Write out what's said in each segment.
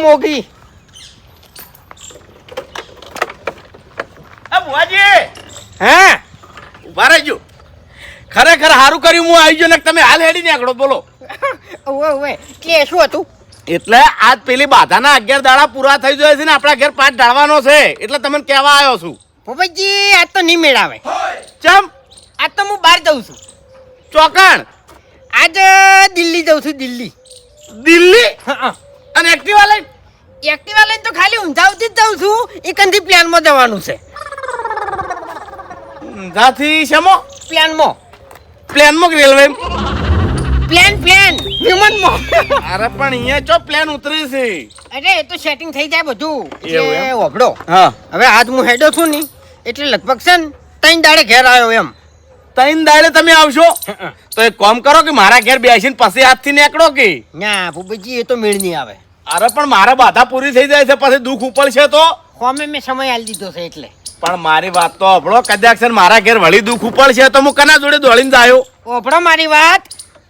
મોગી. બુઆજી હા ઉભા રહેજો. ખરેખર સારું કર્યું હું આવી ગયો ને તમે હાલ હેડી નીકળો. બોલો. ઓવે ઓવે કે શું હતું? એટલે આજ પેલી બાધાના 11 દાડા પૂરા થઈ જાય છે ને આપણા ઘેર પાઠ ઢાળવાનો છે એટલે તમને કહેવા આવ્યો છું. ભૂપતજી આજ તો નહીં મેળાવે. ચમ આજ તો હું બહાર જઉં છું. ચોકણ આજ દિલ્હી જઉં છું. દિલ્હી. દિલ્હી હા અને એક્ટિવા લઈને એક્ટિવા લઈને તો ખાલી ઊંઝાવથી જ જઉં છું. એકંથી પ્લાનમાં જવાનું છે. ઊંઝાથી શેમો પ્લાનમાં. પ્લેનમાં કે રેલવે? પ્લાન વિમાનમાં. અરે પણ અહીંયા ચો પ્લેન ઉતરી છે. અરે એ તો સેટિંગ થઈ જાય બધું. એવું એટલે એમ? ઓભળો હા હવે આજ હું હેડો છું ને એટલે લગભગ છે ને 3 દાડે ઘેર આવ્યો એમ. 3 દાડે તમે આવશો તો એક કામ કરો કે મારા ઘેર બેસીને પછી હાથથી નીકળો કે. ના ભૂપતજી એ તો મેળ નહીં આવે. અરે પણ મારે બાધા પૂરી થઈ જાય છે પછી દુઃખ ઉપડશે તો. હોમે મેં સમય આલી દીધો છે એટલે. પણ મારી વાત તો અભળો. કદાચ છે ને મારા ઘેર વળી દુઃખ ઉપડશે તો હું કના જોડે દોડીને જાયો? ઓભળો મારી વાત.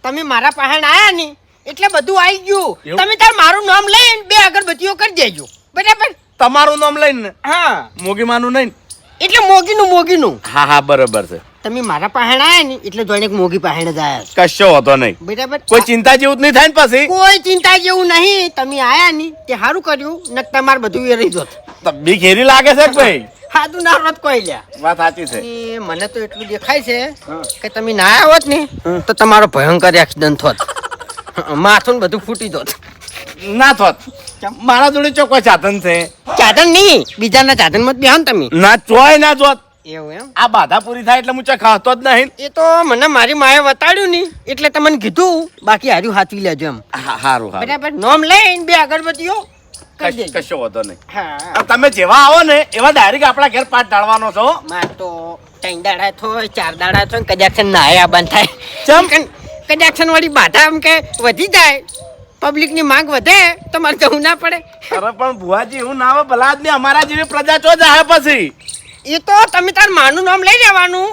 તમે મારા પાસે આયા ને એટલે બધું આવી ગયું. એવું? તમે તાર મારું નામ લઈને 2 અગરબત્તીઓ કરી દેજો. બરાબર? તમારું નામ લઈને? હા મોગીમાનું નહીં? એટલે મોગીનું. હા હા બરાબર છે. તમે મારા પાસે આયા ને એટલે જોઈને મોગી પાસે જ આયા છો. કશો હોતો નહીં. બરાબર? કોઈ ચિંતા જેવું જ નહીં થાય ને પછી. કોઈ ચિંતા જેવું નહીં. તમે આયા ને તે સારું કર્યું ને તમારે બધું એ રહી જોત. બી ઘેરી લાગે છે કે ભાઈ? સાદું ના રોત કોઈ લ્યા. વાત સાચી છે. એ મને તો એટલું દેખાય છે કે તમે ના આવ્યા હોત ને તો તમારો ભયંકર એક્સિડન્ટ થોત. માથું ને બધું ફૂટી જોત. ના થોત. મારા જોડે ચો કોઈ સાધન છે? ચાદન નહીં બીજાના ચાદન માં બેહો ને તમે. ના ચોય ના જોત. એવું એમ? આ બાધા પૂરી થાય એટલે હું ચો ખાતો જ નહીં. એ તો મને મારી માએ બતાડ્યું ને એટલે તમને કીધું. બાકી હાર્યું હાથવી લેજો એમ. હા હારું હારું. બરાબર? નોમ લઈને 2 અગરબત્તીઓ કરી દેજો. કશો હોતો નહીં. હા તમે જેવા આવો ને એવા ડાયરેક્ટ આપણા ઘેર પાઠ ઢાળવાનો છો. માર તો 3 દાડા થોય 4 દાડા થોય કદાચ નાયા બંધ થાય. ચમ? કદાચ વાળી બાધા એમ કે વધી જાય પબ્લિક ની માંગ વધે તો મારે જવું ના પડે. અરે પણ ભુવાજી હું ના આવે ભલા આદમી અમારા જેવી પ્રજા ચો જાય પછી. એ તો તમે તાર માનું નામ લઈ લેવાનું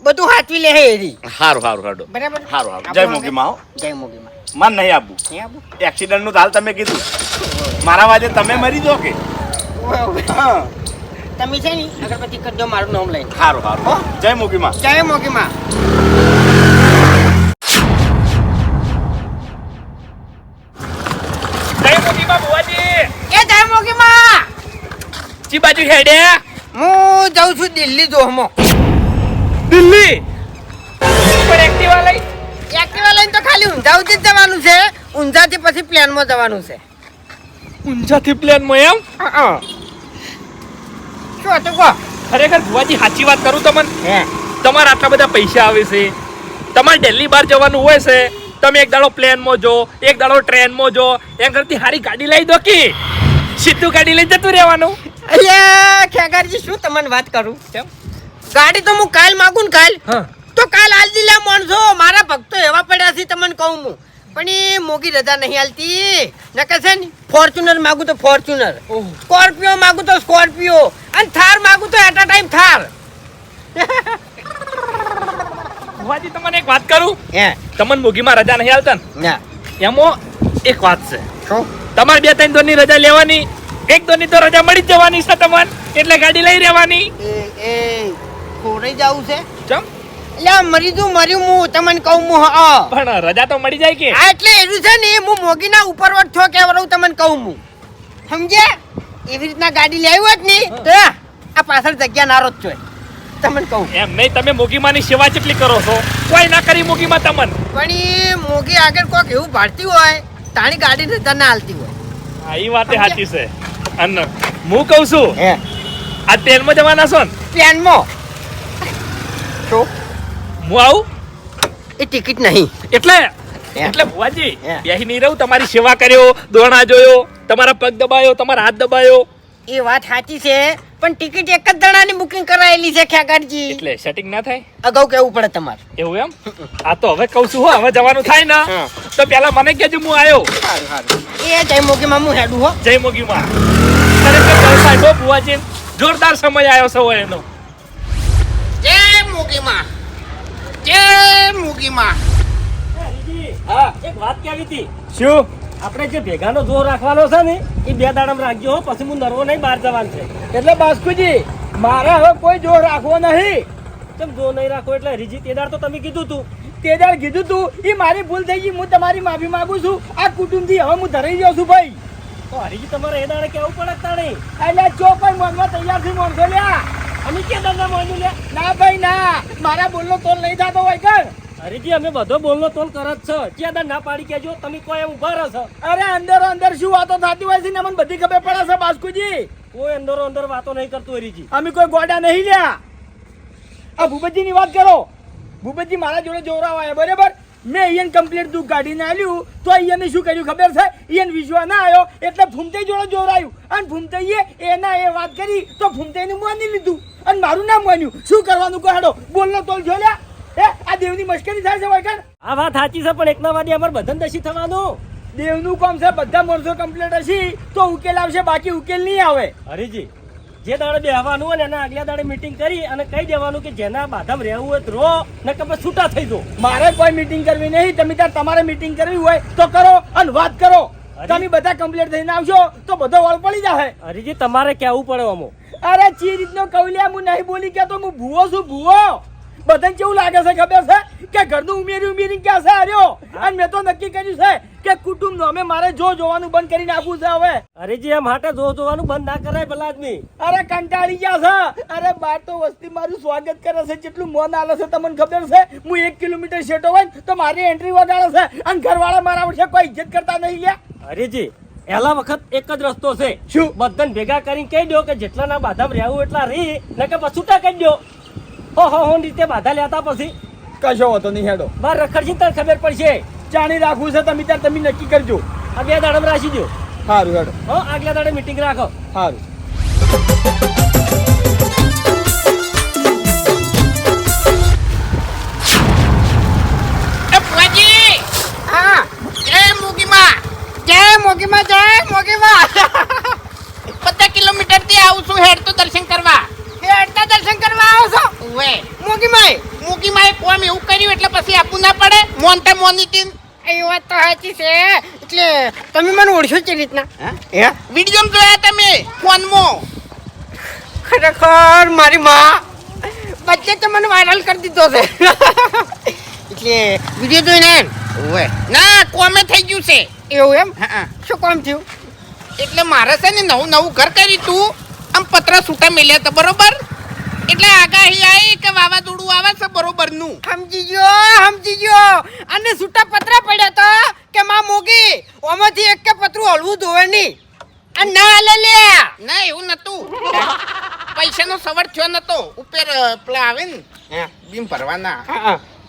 બધું હાથવી લે એરી. હારું હારું હાડો. બરાબર? હારું હારું. જય મોગી માં. જય મોગી માં. મન નહીં આપવું. નહીં આવું? એક્સિડન્ટ નું હાલ તમે કીધું. મારા વાજે તમે મરી જો કે? હા. તમે છે ને અગરબત્તી કરજો મારું નામ લઈને. હારું હારું. જય મોગી માં. જય મોગી માં. જય મોગી માં ભુવાજી. એ જય મોગી માં. ચી બાજુ હેડે? હું જાઉં છું દિલ્હી જોહમો. દિલ્હી. પણ એક્ટિવા લઈ? એક્ટિવા લઈને તો ખાલી ઊંઝાથી જ જવાનું છે. ઊંઝાથી પછી પ્લેનમાં જવાનું છે. ઊંઝાથી પ્લેનમાં એમ? શું હતું કહો? ખરેખર ભુવાજી સાચી વાત કરું તમને. હે તમારા આટલા બધા પૈસા આવે છે, તમારે દિલ્હી બહાર જવાનું હોય છે, તમે એક દાડો પ્લેનમાં જો, એક દાડો ટ્રેનમાં જો, એમ કરતી સારી ગાડી લઈ દો કે સીધું ગાડી લઈ જતું રહેવાનું. અલ્યા ખેગારજી શું તમને વાત કરું? કેમ? ગાડી તો હું કાલ માગું ને કાલ હા. તો કાલ આલ દિલા માણસો મારા ભક્તો એવા પડ્યા છે તમને કહું હું. પણ એ મોગી રજા નહીં હાલતી. નકર છે ને ફોર્ચ્યુનર માગું તો ફોર્ચ્યુનર, સ્કોર્પિયો માગું તો સ્કોર્પિયો, અને થાર માગું તો એટ અ ટાઈમ થાર. ભુવાજી તમને એક વાત કરું, હે તમને મોગીમાં રજા નહીં હાલતા ને ના એમાં એક વાત છે, શું? તમારે 2-3 દોરની રજા લેવાની, 1 દોરની તો રજા મળી જ જવાની છે તમને, એટલે ગાડી લઈ રહેવાની. એ ખોરાઈ જાવું છે? ચમ? એટલે મર્યું હું તમને કહું હું. હા પણ રજા તો મળી જાય કે? હા એટલે એવું છે ને હું મોગીના ઉપરવટ છો કે વરું તમને કહું હું. સમજ્યા? એવી રીતના ગાડી લેવી હોત ને તો આ પાછળ જગ્યા નારો જ છો તમને કહું. એમ નહીં, તમે મોગીમાની સેવા કેટલી કરો છો, કોઈ ના કરી મોગીમાં તમને. પણ એ મોગી આગળ કોક એવું ભાડતી હોય તાણી ગાડી રજા ના હાલતી હોય. હા એ વાત સાચી છે. અને હું કહું છું હે આ ટ્રેનમાં જવાના છો ને? પ્લાનમાં શું? હું આવું એ ટિકિટ નહીં એટલે ભુવાજી હે. બેહી નહીં રહું, તમારી સેવા કર્યો, દોણા જોયો, તમારા પગ દબાયો, તમારા હાથ દબાયો. એ વાત સાચી છે પણ ટિકિટ એક જ દડાની બુકિંગ કરાયેલી છે ખેગારજી. એટલે સેટિંગ ના થાય અગાઉ કેવું પડે તમારે. એવું એમ? આ તો હવે કહું છું હો, હવે જવાનું થાય ને હા. તો પેલા મને કહેજો, હું આવ્યો. એ જય મોગીમાં હું હેડું હો. જય મોગીમાં. ખરેખર જલસા હો ભુવાજી, જોરદાર સમય આવ્યો છે હોય એનો. જય મોગીમાં, જય મોગીમાં. હા, એક વાત કેવી હતી. શું? આપણે જે ભેગાનો જોર રાખવાનો છે ને એ 2 દાડામાં રાખજો હો, પછી હું નરવો નહીં બહાર જવાનું છે. એટલે બાસ્કુજી મારે હવે કોઈ જોર રાખવો નહીં. કેમ જો નહીં રાખો એટલે હરીજી તે દાડ તો તમે કીધું તું. તે દાડ કીધું તું એ મારી ભૂલ થઈ ગઈ. હું તમારી માફી માંગુ છું. આ કુટુંબથી હવે હું ધરાઈ ગયો છું ભાઈ. તો હરીજી તમારે એ દાડે કેવું પડે તાણી. એટલે ચો કોઈ માનવા તૈયાર છે માણસો લ્યા. અમે કે દાડા માન્યું લે. ના ભાઈ ના, મારા બોલનો તોલ નહીં થતો હોય કર. હરીજી અમે બધો બોલનો તોલ કરે જ છે. જે દાડ ના પાડી કેજો તમે કોઈ એમ ઉભા રહો. અરે અંદર અંદર શું વાતો થતી હોય છે ને મને બધી ખબર પડે છે બાસ્કુજી. કોઈ અંદરો અંદર વાતો નહીં કરતું હરીજી. અમે કોઈ ગોડા નહીં લ્યા. આ ભૂપતજી ની વાત કરો. ભૂપતજી મારા જોડે જોરાવાયા બરાબર. મેં અહીંયા કમ્પ્લીટ દુઃખ કાઢીને આલ્યું તો અહીંયા શું કર્યું ખબર છે? અહીંયા વિશ્વાસ ના આવ્યો એટલે ફૂમતાઈ જોડે જોરાયું અને ફૂમતાઈએ એના એ વાત કરી તો ફૂમતાઈને માની લીધું અને મારું નામ માન્યું. શું કરવાનું કહો હેડો બોલનો તોલ જો લ્યા. આ દેવની મશ્કરી થાય છે વાયકર. આ વાત સાચી છે પણ એકના વાદી અમારે બધાને દશી થવાનું. દેવનું કામ છે બધા માણસો કમ્પ્લીટ હશે તો ઉકેલ આવશે, બાકી ઉકેલ નહીં આવે. હરીજી જે દાડે બેહવાનું હોય ને એના આગલા દાડે મીટિંગ કરી અને કહી દેવાનું કે જેના બાધામ રહેવું હોય તો રહો ને કે પછી છૂટા થઈ દો. મારે કોઈ મીટિંગ કરવી નહીં. તમે ત્યાં તમારે મીટિંગ કરવી હોય તો કરો અને વાત કરો. તમે બધા કમ્પ્લીટ થઈને આવશો તો બધો વળ પડી જાય. હરીજી તમારે કેવું પડે અમો. અરે ચી રીતનો કવલિયા હું નહીં બોલી કેતો. હું ભૂવો છું ભૂવો. બધાને કેવું લાગે છે ખબર છે કે ઘરનું ઉમેરી ક્યાં છે આર્યો. અને મેં તો નક્કી કર્યું છે કે કુટુંબ નો અમે મારે જોવાનું બંધ કરી નાખવું છે હવે. હરીજી એમ હાટે જોવાનું બંધ ના કરાય ભલા આદમી. અરે કંટાળી ગયા છે. અરે બાર તો વસ્તી મારું સ્વાગત કરે છે, જેટલું મોન આલે છે તમને ખબર છે. હું 1 કિલોમીટર શેટો હોય ને તો મારી એન્ટ્રી વગાડે છે અને ઘરવાળા મારા વર્ષે કોઈ ઇજ્જત કરતા નહીં લ્યા. હરીજી પહેલા વખત એક જ રસ્તો છે. શું? બધાને ભેગા કરીને કહી દો કે જેટલાના બાધામ રહેવું એટલા રહી ને કે પછી છૂટા કહી દો. હો રીતે બાધા લેતા પછી કશો હોતો નહીં હેડો. બાર રખડશી તને ખબર પડશે. ચાણી રાખવું છે તમે ત્યાં તમે નક્કી કરજો. આ 2 દાડામાં રાખી દો. સારું હેડો. હો આગલા દાડે મીટિંગ રાખો. સારું. હા જય મૂકીમાં. જય મોગીમાં, જય મોગીમાં. 50 કિલોમીટર થી આવું છું હેડ તો દર્શન કરવા. હેડતા દર્શન કરવા આવો છો ઓવે મોગીમાં? મૂકીમાં કોમ એવું કર્યું એટલે પછી આપવું ના પડે. મોનતા મોનીતી એ વાત તો સાચી છે. એટલે તમે મને ઓળખો છે રીતના? હે વિડીયો જોયા તમે ફોનમાં. ખરેખર મારી માં બચ્ચે તો મને વાયરલ કરી દીધો છે. એટલે વિડીયો જોઈને ઓવે ના કોમે થઈ ગયું છે. એવું એમ? હા શું કામ થયું? એટલે મારે છે ને નવું ઘર કર્યું તું. આમ પતરા છૂટા મેલ્યા હતા બરોબર. એટલે આગાહી આવી કે વાવાઝોડું આવે છે બરોબર નું. સમજી ગયો. અને છૂટા પતરા પડ્યા તો કે માં મોગી ઓમાંથી એક કે પતરું હલવું ધોવે નહીં અને ના હાલે લે. ના એવું નતું. પૈસાનો સવડ થયો નતો. ઉપર પેલા આવે ને બીમ ભરવાના.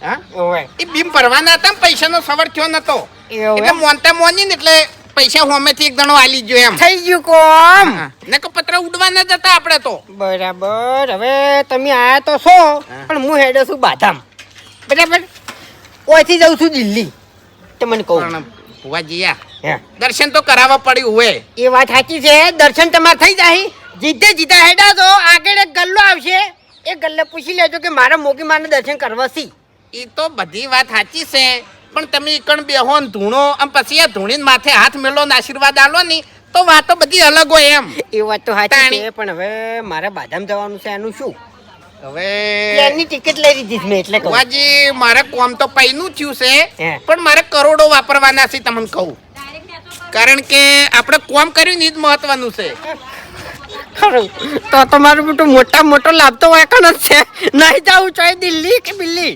હા ઓય એ બીમ ભરવાના હતા. પૈસાનો સવડ થયો નતો. એવું એટલે મોનતા મોની ને એટલે પૈસા હોમેથી એક દણો આલી ગયો એમ. થઈ ગયું કોમ. ને કે પતરા ઉડવાના જ હતા આપણે તો. બરાબર. હવે તમે આયા તો છો પણ હું હેડો છું બાધામ બરાબર. ઓયથી જાઉં છું દિલ્હી. તમને કહું પણ ભુવાજી હે દર્શન તો કરાવવા પડ્યું હોય. એ વાત સાચી છે. દર્શન તમારે થઈ જાય. જીતે હેડા તો આગળ એક ગલ્લો આવશે. એ ગલ્લે પૂછી લેજો કે મારા મોગી માને દર્શન કરવા છે. એ તો બધી વાત સાચી છે પણ તમે એકણ બેહો ને ધૂણો આમ પછી આ ધૂણીને માથે હાથ મેલો ને આશીર્વાદ આલો ને તો વાતો બધી અલગ હોય એમ. એ વાત તો સાચી તાણી. છે પણ હવે મારે બાધામ જવાનું છે એનું શું? હવે પ્લેનની ટિકિટ લઈ લીધી છે મેં એટલે કહું. ભુવાજી મારે કોમ તો પૈનું થયું છે હે. પણ મારે કરોડો વાપરવાના છે તમને કહું. કારણ કે આપણે કોમ કર્યું ને એ જ મહત્વનું છે. ખરું તો તમારું મોટો મોટો લાભ તો વાયકણ જ છે. નહીં જાવું ચાહે દિલ્હી કે બિલ્લી.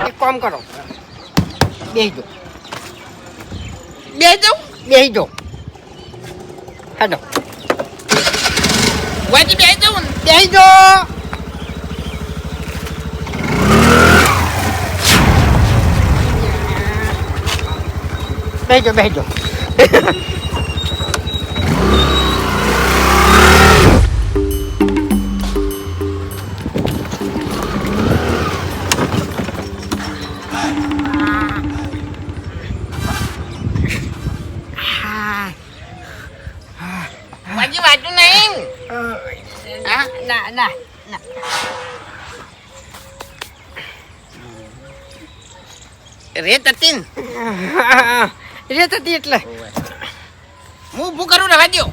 એક કામ કરો બેસી જાઓ હેડો ભુવાજી બેસી જાઉં ને. બેસી જાઓ. બેસી જાઓ. ભુવાજી વાંચું નહીં. હા ના રે તતીન રેત હતી એટલે હું ઊભું કરું, રહેવા દ્યો.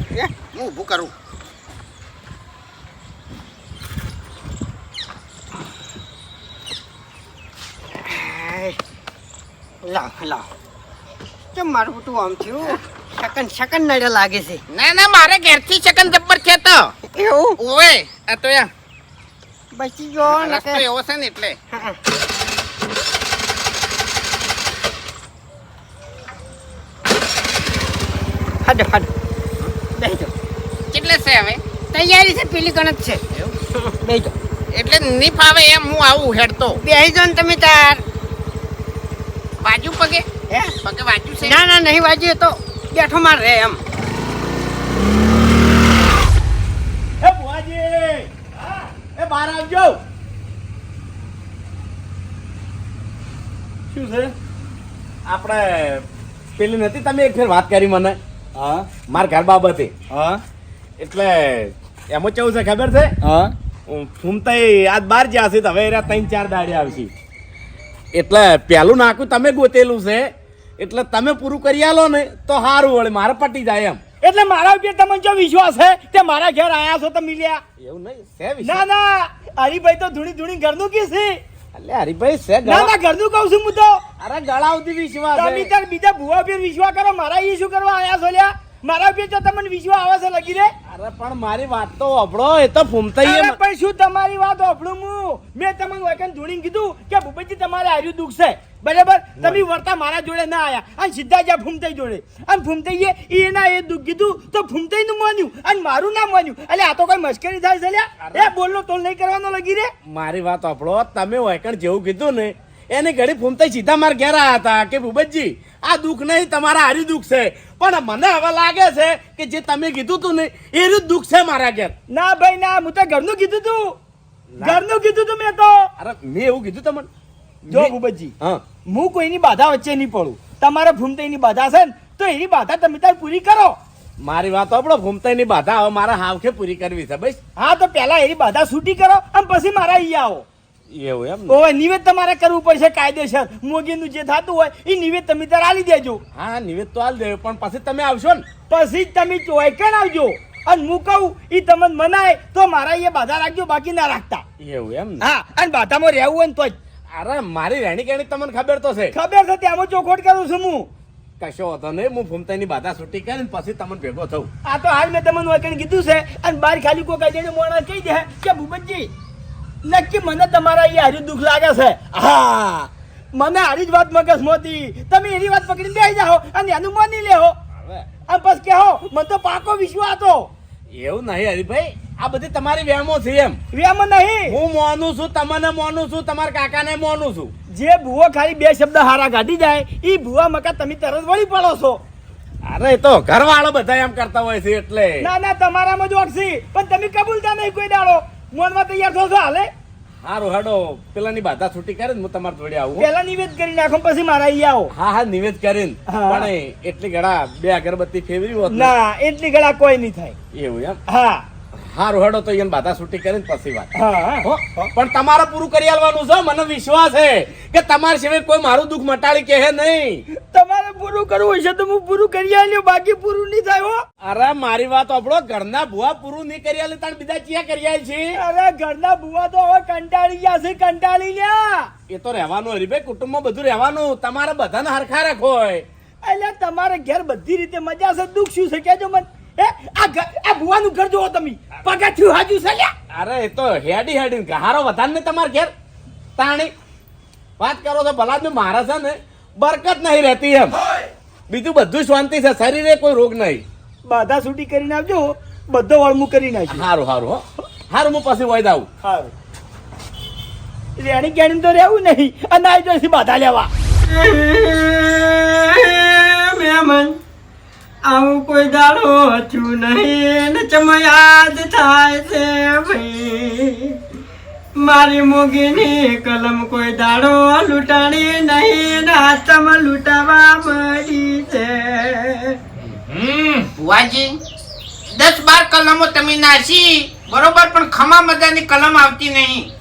હું ઊભું કરું. લાવ કેમ મારું બધું આમ થયું શકન નડે લાગે છે ના ના, મારે ઘેરથી ચકન જબ્બર છે તો. એવું ઓવે આ તો યા બચી ગયો ને રસ્તો એવો છે ને એટલે. હાડો બેસજો કેટલે છે હવે? તૈયારી છે પેલી ગણત છે બેસજો એટલે નહીં ફાવે એમ હું આવું હેડતો. બેસજો ને તમે તાર બાજુ પગે હે પગે બાજુ છે. ના ના નહીં વાજ્યું તો બેઠો માર રે એમ એ બુઆજી એ બહાર આવજો. શું છે? આપણે પેલી નથી તમે એક ફેર વાત કરી મને હા મારા ઘર બાબતે. હા એટલે એમાં કેવું છે ખબર છે? હા ફૂમતાઈ આજ બાર જ્યાં છે તો હવે એરા 3-4 દાડે આવશે. એટલે પેલું નાખું તમે ગોતેલું છે એટલે તમે પૂરું કરી આલો ને તો સારું વળે મારે પટી જાય એમ. એટલે મારા ઉપર તમને જો વિશ્વાસ છે તે મારા ઘેર આયા છો તો મિલ્યા એવું નહીં છે. ના ના હરીભાઈ તો ધૂણી ઘરનું કી છે. એટલે હરીભાઈ છે ના ના ઘરનું કહું છું હું તો. અરે ગળા સુધી વિશ્વાસ તમે તાર બીજા ભુવા ઉપર વિશ્વાસ કરો, મારા એ શું કરવા આયા છો લ્યા? મારા ઉપર જો તમને વિશ્વાસ આવે છે લગી રે. અરે પણ મારી વાત તો અભળો, એ તો ફૂમતાઈ પણ શું તમારી વાત અભળું હું? મેં તમને વૈકન ધૂણી કીધું કે ભૂપતજી તમારે આર્યું દુઃખ છે બરાબર, તમે વર્તા મારા જોડે ના આયા અને સીધા જ્યાં ફૂમતાઈ જોડે અને ફૂમતાઈએ એના એ દુઃખ કીધું તો ફૂમતાઈ નું માન્યું અને મારું ના માન્યું. એટલે આ તો કોઈ મશ્કરી થાય છે લ્યા? એ બોલનો તોલ નહીં કરવાનો લગી રે. મારી વાત અભળો, તમે વૈકન જેવું કીધું ને એને ઘડી ફૂમતાઈ સીધા મારા ઘેર આવ્યા હતા કે ભૂપતજી આ દુઃખ નહીં તમારા હારી દુઃખ છે, પણ મને હવે લાગે છે કે જે તમે કીધું તું ને એ જ દુઃખ છે મારા ઘેર. ના ભાઈ ના, હું તો ઘરનું કીધું તું, ઘરનું કીધું તું મેં તો. અરે મેં એવું કીધું તમને? જો ભૂપતજી, હા હું કોઈની બાધા વચ્ચે નહીં પડું. તમારે ફૂમતાઈની બાધા છે ને તો એની બાધા તમે તાર પૂરી કરો. મારી વાત આપણો ફૂમતાઈની બાધા હવે મારા હાવખે પૂરી કરવી છે બસ. હા તો પહેલા એની બાધા છૂટી કરો અને પછી મારા અહીંયા આવો. એવું એમ? ઓય નિવેદ તમારે કરવું પડશે કાયદેસર. મોગીનું જે થતું હોય એ નિવેદ તમે તાર આલી દેજો. હા નિવેદ તો આલી દેજો, પણ પછી તમે આવશો ને પછી જ તમે ચોયકણ આવજો. અને હું કહું એ તમને મનાય તો મારા એ બાધા રાખજો, બાકી ના રાખતા. એવું એમ? હા, અને બાધામાં રહેવું હોય ને તો જ. અરે મારી રહેણી કેણી તમને ખબર તો છે. ખબર છે, ત્યાંમાં ચોખવટ કરું છું હું. કશો હતો નહીં, હું ફૂમતાઈની બાધા છૂટી કરીને પછી તમને ભેગો થઉં. આ તો હાલ મેં તમને વૈકણ કીધું છે અને બહાર ખાલી કોઈ કાઢીને મોણા કહી દે કે ભૂપતજી નક્કી મને તમારા એ હારી દુઃખ લાગે છે. હા મને હારી જ વાત મગજ મોતી, તમે એની વાત પકડીને બેસી જાઓ અને એનું માની લેહો અને પછી કહો મને તો પાકો વિશ્વાસ હતો. એવું નહીં હરીભાઈ, આ બધી તમારી વ્યામો છે. એમ વ્યામો નહીં, હું માનું છું, તમને માનું છું, તમારા કાકાને માનું છું. જે ભૂવો ખાલી 2 શબ્દ હારા કાઢી જાય એ ભૂવા મકા તમે તરત વળી પડો છો. અરે તો ઘરવાળો બધા એમ કરતા હોય છે એટલે. ના ના તમારામાં જ ઓળખી, પણ તમે કબૂલતા નહીં કોઈ દાડો. મોનમાં તૈયાર થો છો હાલે? હારું હાડો, પેલાની બાધા છૂટી કરે ને હું તમારે જોડે આવું. પેલા નિવેદ કરી નાખો પછી મારા અહીંયા આવો. હા હા નિવેદ કરીને, પણ એટલી ઘડા 2 અગરબત્તી ફેરવી હોત ના, એટલી ઘડા કોઈ નહીં થાય. એવું એમ? હા હારું હાડો તો એને બાધા છૂટી કરીને પછી વાત. પણ તમારે પૂરું કરી આલવાનું છે, મને વિશ્વાસ છે કે તમારા સિવાય કોઈ મારું દુઃખ મટાડી કહે નહીં. તમારે પૂરું કરવું હશે તો હું પૂરું કરી આલ્યો, બાકી પૂરું નહીં થાય. હો અરે મારી વાત આપણો, ઘરના ભુવા પૂરું નહીં કરી આલે તાણ બીજા ચિયા કરી આલ છે? અરે ઘરના ભુવા તો હવે કંટાળી ગયા છે, કંટાળી ગયા. એ તો રહેવાનું હરીભાઈ, કુટુંબમાં બધું રહેવાનું, તમારે બધાને હરખા રાખો. એટલે તમારે ઘેર બધી રીતે મજા છે, દુઃખ શું છે કેજો મને. આ ભુવાનું ઘર જોવો તમે, પગથિયું હાજુ છે લ્યા. અરે એ તો હેડી ગહારો વધારે ને તમારે ઘેર તાણી વાત કરો તો ભલા જ મારા છે ને બરકત નહીં રહેતી એમ. બીજું બધું શાંતિ છે, શરીરે કોઈ રોગ નહીં. બાધા છૂટી કરીને આવજો, બધો વળમું કરી નાખજો. સારું સારું હો, સારું હું પછી વૈદ આવું. સારું રેણી કેણી તો રહેવું નહીં અને આવી જોઈશ બાધા લેવા. મહેમાન આવું કોઈ દાડો હતું નહીં ને ચમયાદ થાય છે ભાઈ. મારી મોગીની કલમ કોઈ દાડો લૂંટાણી નહીં ને હાથમાં લૂંટાવા મળી છે. ભુવાજી 10-12 કલમો તમે નાસી બરોબર, પણ ખમા મજાની કલમ આવતી નહીં.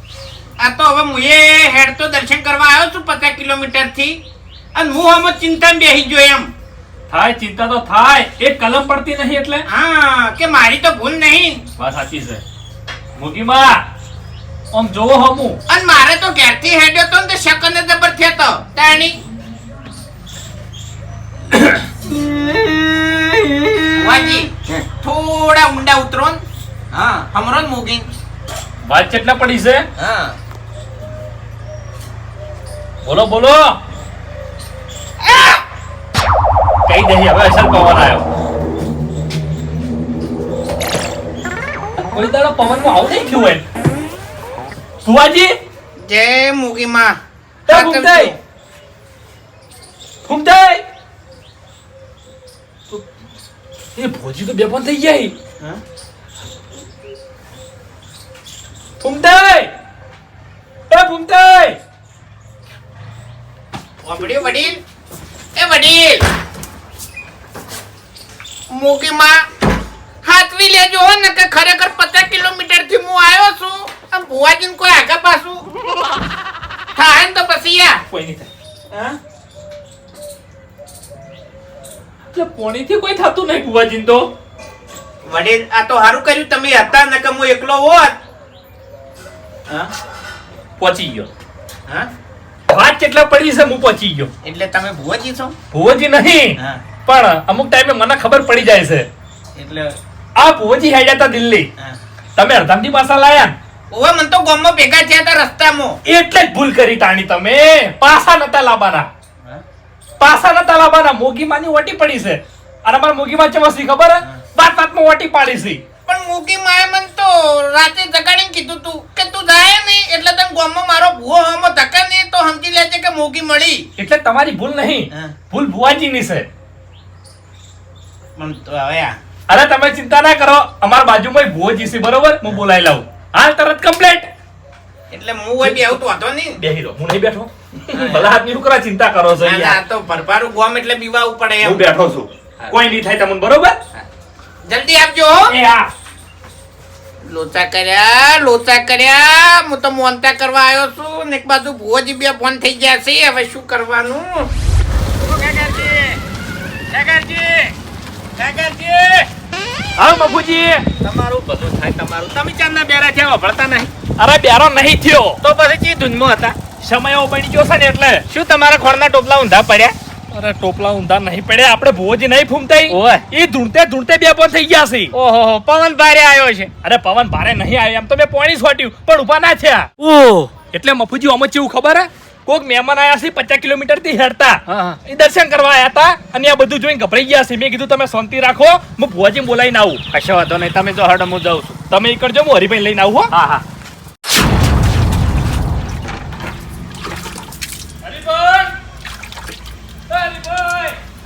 આ તો હવે હું એ હેડ તો દર્શન કરવા આવ્યો છું 50 કિલોમીટર થી, અને હું આમ ચિંતા બેસી ગયો એમ થાય ચિંતા તો થાય એક કલમ પડતી નહીં એટલે હા કે મારી તો ભૂલ નહીં. વાત સાચી છે મુગીમાં આમ જોવો હમું અને મારે તો ઘેરથી હેડ્યો તો ને તે શકન જબર થયો તો તાણી વાજી થોડા ઊંડા ઉતરો ને. હા હમરો જ મૂકી. વાત કેટલા પડી છે હા બોલો બોલો કઈ દઈ હવે અસલ પવન આવ્યો કોઈ દાડો પવનમાં આવું નહીં થયું હોય ફુવાજી જય મૂકીમાં. એ ફૂમતાઈ ફૂમતાઈ એ ભોજી તો બેભાન થઈ જાય ફૂમતાઈ એ ફૂમતાઈ વડીલ વડીલ એ વડીલ મૂકીમાં હાથવી લેજો હો ને કે ખરેખર 50 કિલોમીટર થી હું આવ્યો છું. આમ ભુવાજીને કોઈ આગા પાછું થાય ને તો પછી યા કોઈ નહીં થાય એટલે પોણીથી કોઈ થતું નહીં ફુવાજી તો વડીલ આ તો સારું કર્યું તમે હતા ને કે હું એકલો હોત. હા પહોંચી ગયો હા વાત કેટલા પડી છે હું પહોંચી ગયો એટલે તમે ભુવાજી છો. ભુવજી નહીં હા પણ અમુક ટાઈમે મને ખબર પડી જાય છે એટલે આ ભુવજી હેડ્યા હતા દિલ્હી હા તમે અડધામથી પાછા લાયા ને ઓવે મને તો ગામમાં ભેગા થયા હતા રસ્તામાં. એટલે જ ભૂલ કરી તાણી તમે પાછા નતા લાવવાના પાછા નતા લાવવાના મોગીમાની ઓટી પડી છે અને અમારા મોગીમાં ચમસી ખબર હે વાતમાં ઓટી પાડી છે પણ મૂકી માએ મને તો રાતે જગાડીને કીધું તું કે તું જાય નહીં એટલે તને ગામમાં મારો ભૂવો હમો ધકે નહીં તો સમજી લેજે કે મૂકી મળી. એટલે તમારી ભૂલ નહીં હા. ભૂલ ભુવાજીની છે પણ તો હવે આ અરે તમે ચિંતા ના કરો અમારા બાજુમાં ભુવોજી છે બરોબર હું બોલાવી લાવું હાલ તરત કમ્પ્લેટ એટલે હું હોય બી આવું તો હતો નહીં. બેહી રહો હું નહીં બેઠો ભલા આદમી નું કરા ચિંતા કરો છો ના, ના, યાર આ તો ભરપારું ગામ એટલે બીવાવું પડે એમ. હું બેઠો છું કોઈ નહીં થાય તમને બરોબર જલ્દી આપજો હો. એ હા લોચા કર્યા હું તો મોનતા કરવા આવ્યો છું ને એક બાજુ ભુવોજી બે ફોન થઈ ગયા છે હવે શું કરવાનું. હા મફુજી તમારું બધું થાય તમારું. તમે ચાંદના બેરા થયા વાપરતા નહીં અરે બેરો નહીં થયો તો પછી ચી ધૂનમાં હતા. સમય એવો બની ગયો છે ને એટલે શું તમારા ખોરના ટોપલા ઊંધા પડ્યા? અરે ટોપલા ઊંધા નહીં પડ્યા આપણે ભુવોજી નહીં ફૂમતાઈ ઓય. એ ધૂણતે બે પણ થઈ ગયા છે ઓહો પવન ભારે આવ્યો છે. અરે પવન ભારે નહીં આવ્યો એમ તો મેં પોણી છોટ્યું પણ ઉભા ના થયા એટલે મફુજી આમ કેવું ખબર હે કોક મહેમાન આયા છે 50 કિલોમીટર થી હેડતા એ દર્શન કરવા આયા હતા અને આ બધું જોઈને ગભરાઈ ગયા છે મેં કીધું તમે શાંતિ રાખો હું ભુવાજી બોલાવીને આવું કશો વાંધો નહીં તમે તો હડ હું જાઉં છું. તમે ઈ કરજો હું હરીભાઈ લઈને આવું હો હા હા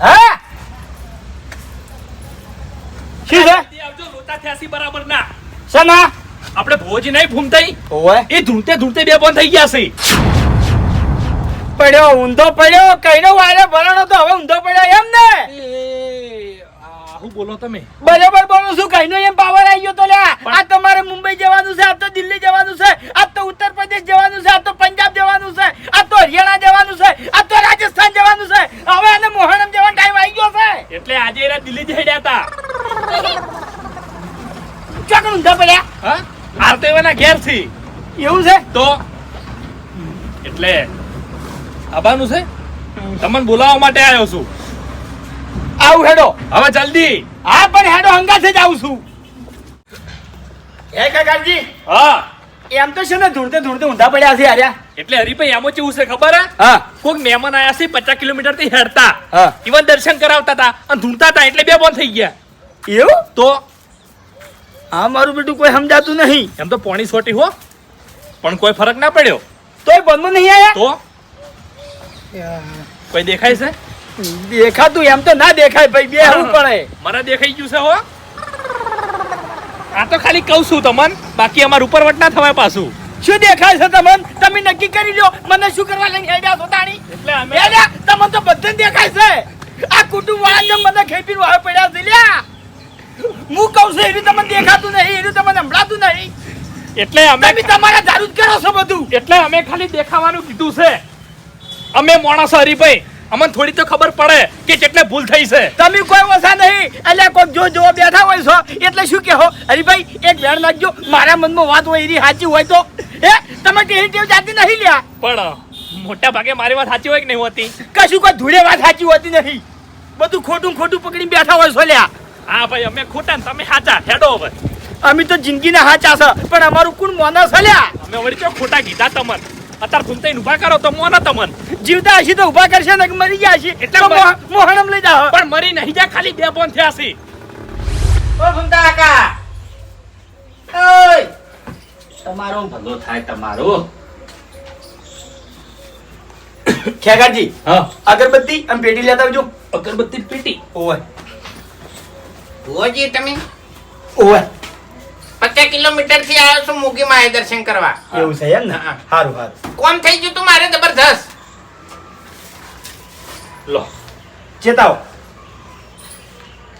હા શું છે આવજો લોચા થયા છે બરાબર ના શેના આપણે ભુવાજી નહીં ફૂમતાઈ ઓય એ ધૂણતે બે પણ થઈ ગયા છે પડ્યો ઊંધો પડ્યો કઈનો વારે ભરાણો તો હવે ઊંધો પડ્યો એમ ને હું બોલો તમે બરાબર બોલું છું કઈનો એમ પાવર આવી ગયો તો લ્યા આ તમારે મુંબઈ જવાનું છે આ તો દિલ્હી જવાનું છે આ તો ઉત્તર પ્રદેશ જવાનું છે આ તો પંજાબ જવાનું છે આ તો હરિયાણા જવાનું છે આ તો રાજસ્થાન જવાનું છે હવે એને મોહનમ જવાનો ટાઈમ આવી ગયો છે એટલે આજે એના દિલ્હી જ હેડ્યા હતા ચોકન ઊંધા પડ્યા હા હાલ તો એના ઘેર થી એવું છે તો એટલે આબાનું છે તમને બોલાવવા માટે આવ્યો છું આવું હેડો હવે જલ્દી હા પણ હેડો હંગાથે જ આવું છું એ કાકાજી હા એમ તો છે ને ધૂળતે ઊંધા પડ્યા છે આર્યા એટલે હરીભાઈ આમાં કેવું છે ખબર હે હા કોઈક મહેમાન આયા છે 50 કિલોમીટર થી હેડતા હા ઇવન દર્શન કરાવતા હતા અને ધૂણતા હતા એટલે બે બંધ થઈ ગયા એવું તો હા મારું બેટું કોઈ સમજાતું નહીં એમ તો પોણી છોટી હો પણ કોઈ ફરક ના પડ્યો તોય બંધમાં નહીં આયા તો કોઈ દેખાય છે દેખાતું એમ તો ના દેખાય ભાઈ બે હું પડે મને દેખાઈ ગયું છે હો આ તો ખાલી કહું છું તમને બાકી અમાર ઉપરવટ ના થવાય પાછું શું દેખાય છે તમને તમે નક્કી કરી લો મને શું કરવા લઈને હેડ્યા છો તાણી એટલે અમે હેડ્યા તમને તો બધાને દેખાય છે આ કુટુંબ વાળા જેમ મને ખેપી વાળ પડ્યા છે લ્યા હું કહું છું એનું તમને દેખાતું નહીં એનું તમને સંભળાતું નહીં એટલે અમે તમે તમારા દારૂ જ કરો છો બધું એટલે અમે ખાલી દેખાવાનું કીધું છે અમે માણસ હરીભાઈ અમને થોડી તો ખબર પડે કે કેટલે ભૂલ થઈ છે. તમે કોઈ ઓછા નહીં એટલે કોઈ જો બેઠા હોય છો એટલે શું કહો હરીભાઈ એક વેણ નાખજો મારા મનમાં વાત હોય એની સાચી હોય તો હે તમે ટેવ ટેવ જાતી નહીં લ્યા પણ મોટા ભાગે મારી વાત સાચી હોય કે નહીં હોતી? કશું કોઈ ધૂળે વાત સાચી હોતી નહીં બધું ખોટું ખોટું પકડીને બેઠા હોય છો લ્યા હા ભાઈ, અમે ખોટા ને તમે સાચા. હેડો હવે. અમે તો જિંદગીના હાચા છે પણ અમારું કોણ મોના છે લ્યા અમે વળી ચો ખોટા કીધા તમન. અત્યારે ફૂમતાઈને ઊભા કરો તો મોના તમન. જીવતા હશે તો ઊભા કરશે ને કે મરી ગયા હશે એટલે તો મોહણમ લઈ જાઓ પણ મરી નહીં જા, ખાલી 2 બોન થયા છે. ઓ ભૂમતા કાકા ઓય તમારો ભલો થાય તમારો. ખેગાજી હા, અગરબત્તી અને પેટી લેતા આવજો અગરબત્તી પેટી. ઓય ભુવાજી તમે ઓય 50 કિલોમીટર થી આવ્યો છું મોગી માં દર્શન કરવા. એવું છે એમ ને હા. સારું સારું કોમ થઈ ગયું તું મારે જબરદસ્ત. લો, ચેતાવો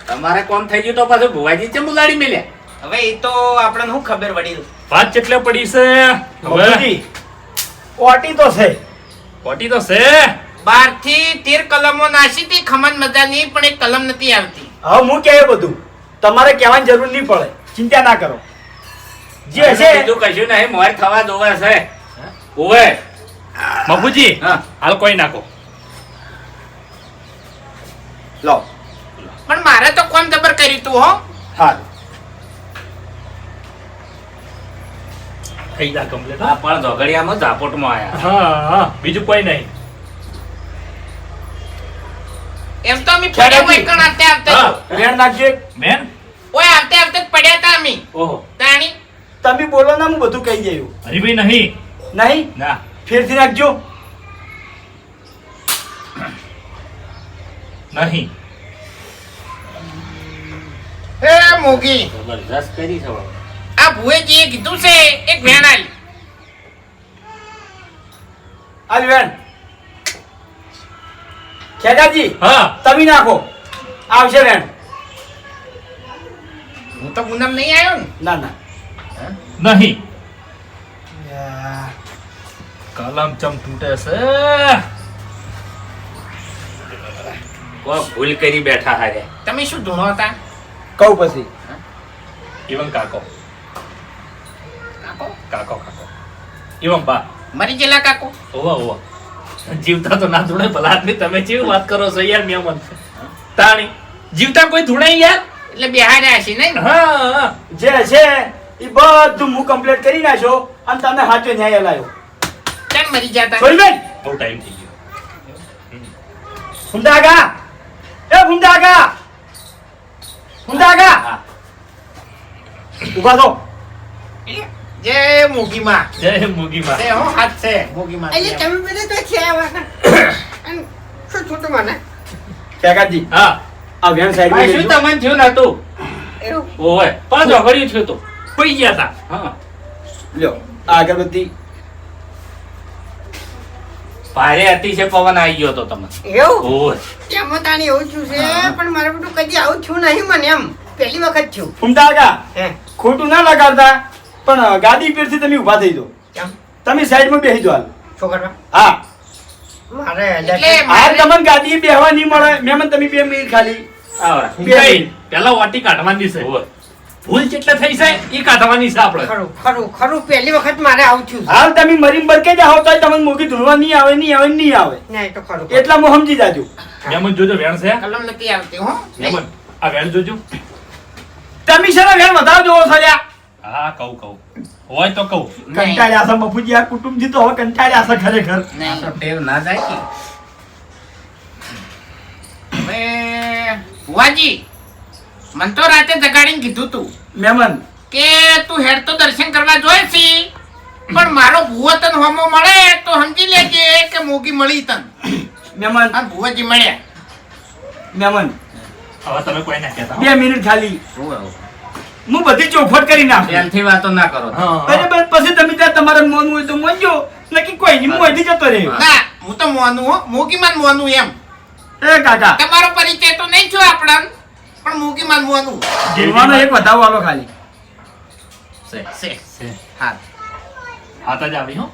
તમારે કોમ થઈ ગયું તો પાછું ભુવાજી ચમ ઉલાડી મેલ્યા. હવે એ તો આપણને શું ખબર વડીલ. વાત કેટલે પડી છે હવે? બાપુજી, ઓટી તો છે ખોટી તો છે. 12 થી 13 કલમો નાસી હતી ખમન મજાની પણ એક કલમ નથી આવતી. હવે હું કહે બધું તમારે કહેવાની જરૂર નહીં પડે ચિંતા ના કરો જે હશે બીજું કશું નહીં મોર થવા જોવે છે. ઓવે મફુજી, હા. હાલ કોઈ નાખો. લો પણ મારે તો કોમ જબર કર્યું તું હો. સારું થઈ જા કમ્પ્લીટ. આ પણ ઝઘડિયામાં ઝાપોટમાં આયા. હા હા, બીજું કોઈ નહીં. એમ તો અમે પડ્યા હોય કણ આવતે આવતે હા. રેણ નાખજો એક. મેન. ઓય આવતે આવતે જ પડ્યા તા અમે ઓહો, તાણી. તમે બોલો ને હું બધું કહી દઉં હરીભાઈ નહીં. નહીં ના. ફેરથી નાખજો નહીં. હે મોગી જબરદસ્ત કરી છે બાબા. આ ભુવેજીએ કીધું છે એક વેણ આલી. આજ વેણ ખેગાજી હા, તમે નાખો આવશે વેણ હું તો પૂનમ નહીં આવ્યો ને. ના ના નહીં. કલમ ચમ તૂટે છે. કોઈ ભૂલ કરી બેઠા હારે. તમે શું ધૂણો હતા કહું પછી ઇવન કાકો. કાકો? કાકો કાકો. ઇવન બા. મરી ગયેલા કાકો. ઓવા ઓવા. જીવતા તો ના ધૂણે ભલા આદમી. તમે કેવી વાત કરો છો યાર? મેમન તાણી જીવતા કોઈ ધૂણે યાર? એટલે બિહાર્યા હશે નહીં. હા, જે હશે એ બધું હું કમ્પ્લીટ કરી નાખ્યો અને તમને સાચો ન્યાય લાવ્યો કેમ મરી જતા? સોઈબેન બહુ ટાઈમ થઈ ગયો. ફુંદાગા એ ફુંદાગા ફુંદાગા ઉભા થો જય મોગી માં. જય મોગી માં. તે હો હાથ છે મોગી માં. એટલે તમે બધા તો છે આવા કાં? અને શું છૂટું મને ખેગાજી હા, આ વેણ સાઈડ આ શું તમને થયું નતું? એવું ઓવે પણ ઝઘડ્યું થયું તું. કોઈ ગયા તા. હા. લ્યો આ અગરબત્તી ભારે અતિશય પવન આવી ગયો તો તમને. એવું ઓવે એમાં તાણી એવું થયું છે પણ મારે બધું કદી આવું થયું નહીં મને એમ પહેલી વખત થયું ફુંદાગા હે ખોટું ના લગાડતા પણ ગાદી પરથી તમે ઊભા થઈ જાઓ કેમ તમે સાઈડમાં બેસી જાઓ હાલ. શું કરવા હા મારે એટલે હાલ મારે તમને ગાદી બેહવા નહીં મળે મહેમાન તમે 2 મિનિટ ખાલી આવરા. ફૂંકાઈ. પેલા વાટી કાઢવાની છે. ઓવે. ભૂલ જેટલે થઈ છે એ કાઢવાની છે આપણે. ખરું ખરું ખરું પહેલી વખત મારે આવું થયું છે. હાલ તમે મરીને બરકે જાઓ તો તમને મોગી ધૂળવા નહીં આવે નહીં આવે નહીં આવે ના એ તો ખરું એટલા હું સમજી જાજો મેમન જોજો વેણ છે. કલમ નથી આવતી હો. મેમન આ વેણ જોજો. તમે છે ને વેણ વધારે જોવો છો લ્યા હા, કહું હોય તો કહું. નહીં. કંટાળ્યા છે મફુજી આ કુટુંબજી તો હવે કંટાળ્યા છે ખરેખર નહીં. તો ટેવ ના જાય કે. હવે ભુવાજી મન તો રાતે જગાડીને કીધું તું મહેમાન કે તું હેડ તો દર્શન કરવા જોઈ છી પણ મારો ભુવો તને હોમો મળે તો સમજી લેજે કે મોગી મળી તન. મહેમાન આ ભુવાજી મળ્યા. મહેમાન હવે તમે કોઈ ના કહેતા. 2 મિનિટ ખાલી ઓવે, ઓવે. હું બધી ચોખવટ કરી નાખું ત્યાંથી વાતો ના કરો. હા. બરાબર પછી તમે ત્યાં તમારે મોનવું હોય તો મોનજો નક્કી કોઈ નહીં હું અહીંથી જતો રહ્યો ના હું તો મોનું હો મોગીમાં જ મોનું એમ. એ કાકા તમારો પરિચય તો નહીં થયો આપણને પણ મોગીમાં જ મોનું જીવવાનો એક વધાવો આલો ખાલી છે. છે. છે. હા હાથ જ આવી હો.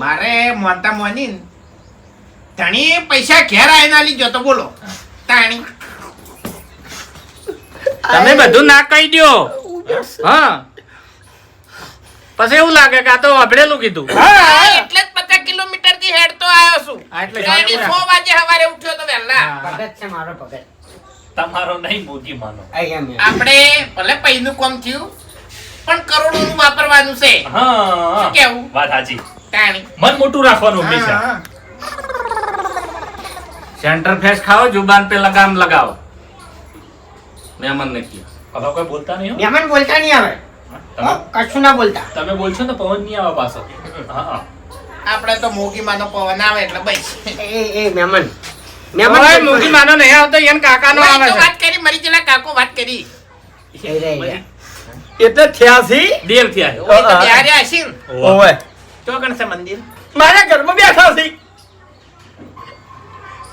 મારે મોનતા મોની ધણી પૈસા ઘેર આવીને આલી ગયો તો બોલો તાણી તમે બધું ના કહી દ્યો હા પછી એવું લાગે કે આ તો અભડેલું કીધું હા, એટલે જ 50 કિલોમીટર થી હેડતો આવ્યો છું હા, એટલે તાણી 100 વાગે સવારે ઉઠ્યો તો વહેલા ભગત છે મારો ભગત. તમારો નહીં મોજી માનો અહીંયા મેં. આપણે ભલે પૈનું કામ થયું પણ કરોડોનું વાપરવાનું છે હા શું કેવું? વાત સાચી તાણી મન મોટું રાખવાનું હંમેશા હા, સેન્ટર ફેસ ખાઓ જુબાન पे लगाम लगाओ મહેમાન ને કીધું હવે કોઈ બોલતા નહીં હો. મહેમાન બોલતા નહીં આવે. હો, કશું ના બોલતા. તમે બોલશો ને પવન નહીં આવે પાછો હા આપણે તો મોગીમાંનો પવન આવે એટલે બસ એ મહેમાન. ઓય મહેમાન મોગી માનો નહીં આવતો એને કાકાનો આવે તો છે વાત કરી મરી જેલા કાકો વાત કરી એ રે, એ રે. એટલે થયાસી દેવ થયા ઓય તો ત્યારે આશીન ઓવે ચોકણ છે મંદિર મારા ઘરમાં બેઠા છે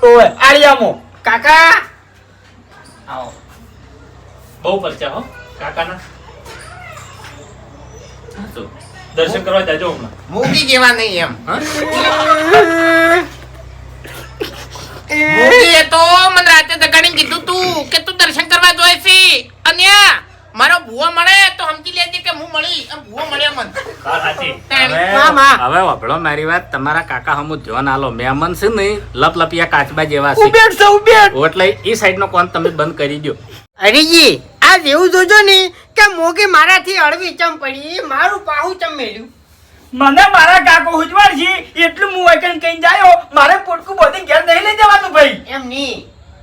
ઓવે આળિયામાં કાકા આવો બહુ પરચા હો કાકાના હા, તો દર્શન કરવા જાજો હમણાં મોગી જેવા નહીં એમ મોગીએ તો મને રાતે દગાડીને કીધું તું કે તું દર્શન કરવા જોઈ છી અને મારો ભૂવો મળે તો સમજી લેજે કે હું મળી અને ભૂવો મળ્યો મને વાત સાચી મામા. હવે વાપરો મારી વાત તમારા કાકા હમુ ધ્યાન આલો મહેમાન છે ને લપલપિયા કાચબા જેવા છે ઉબેટ છે ઉબેટ એટલે ઈ સાઈડ નો કોણ તમે બંધ કરી દો હરીજી આ જેવું જોજો ને કે મોગી મારાથી અળવી ચમ પડી મારું પાહું ચમ મેલ્યું. મને મારા કાકો હુજવાડ છે એટલું હું વૈકન કઈ જાયો મારે પોટકું બોધી ઘેર નહીં લઈ જવાનું ભાઈ એમ નહીં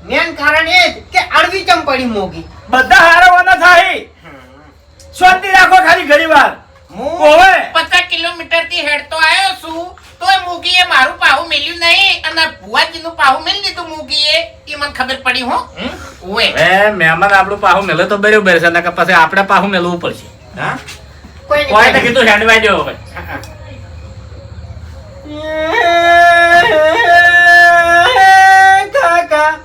મેન કારણ એ જ કે અળવી ચમ પડી મોગી. બધા હારવાના થાય શાંતિ રાખો ખાલી ઘડીવાર હું ઓવે 50 કિલોમીટર થી હેડતો આવ્યો છું તોય મોગીએ મારું પાહું મેલ્યું નહીં અને ભુવાજીનું પાહું મેલી દીધું મોગીએ એ મને ખબર પડી હો ઓય હવે મહેમાન આપણું પાહું મેલે તો બરોબર છે નકર પછી આપણે પાહું મેલવું પડશે હા કોઈ કોઈ તો કીધું હેન્ડવાઈ દો હવે કાકા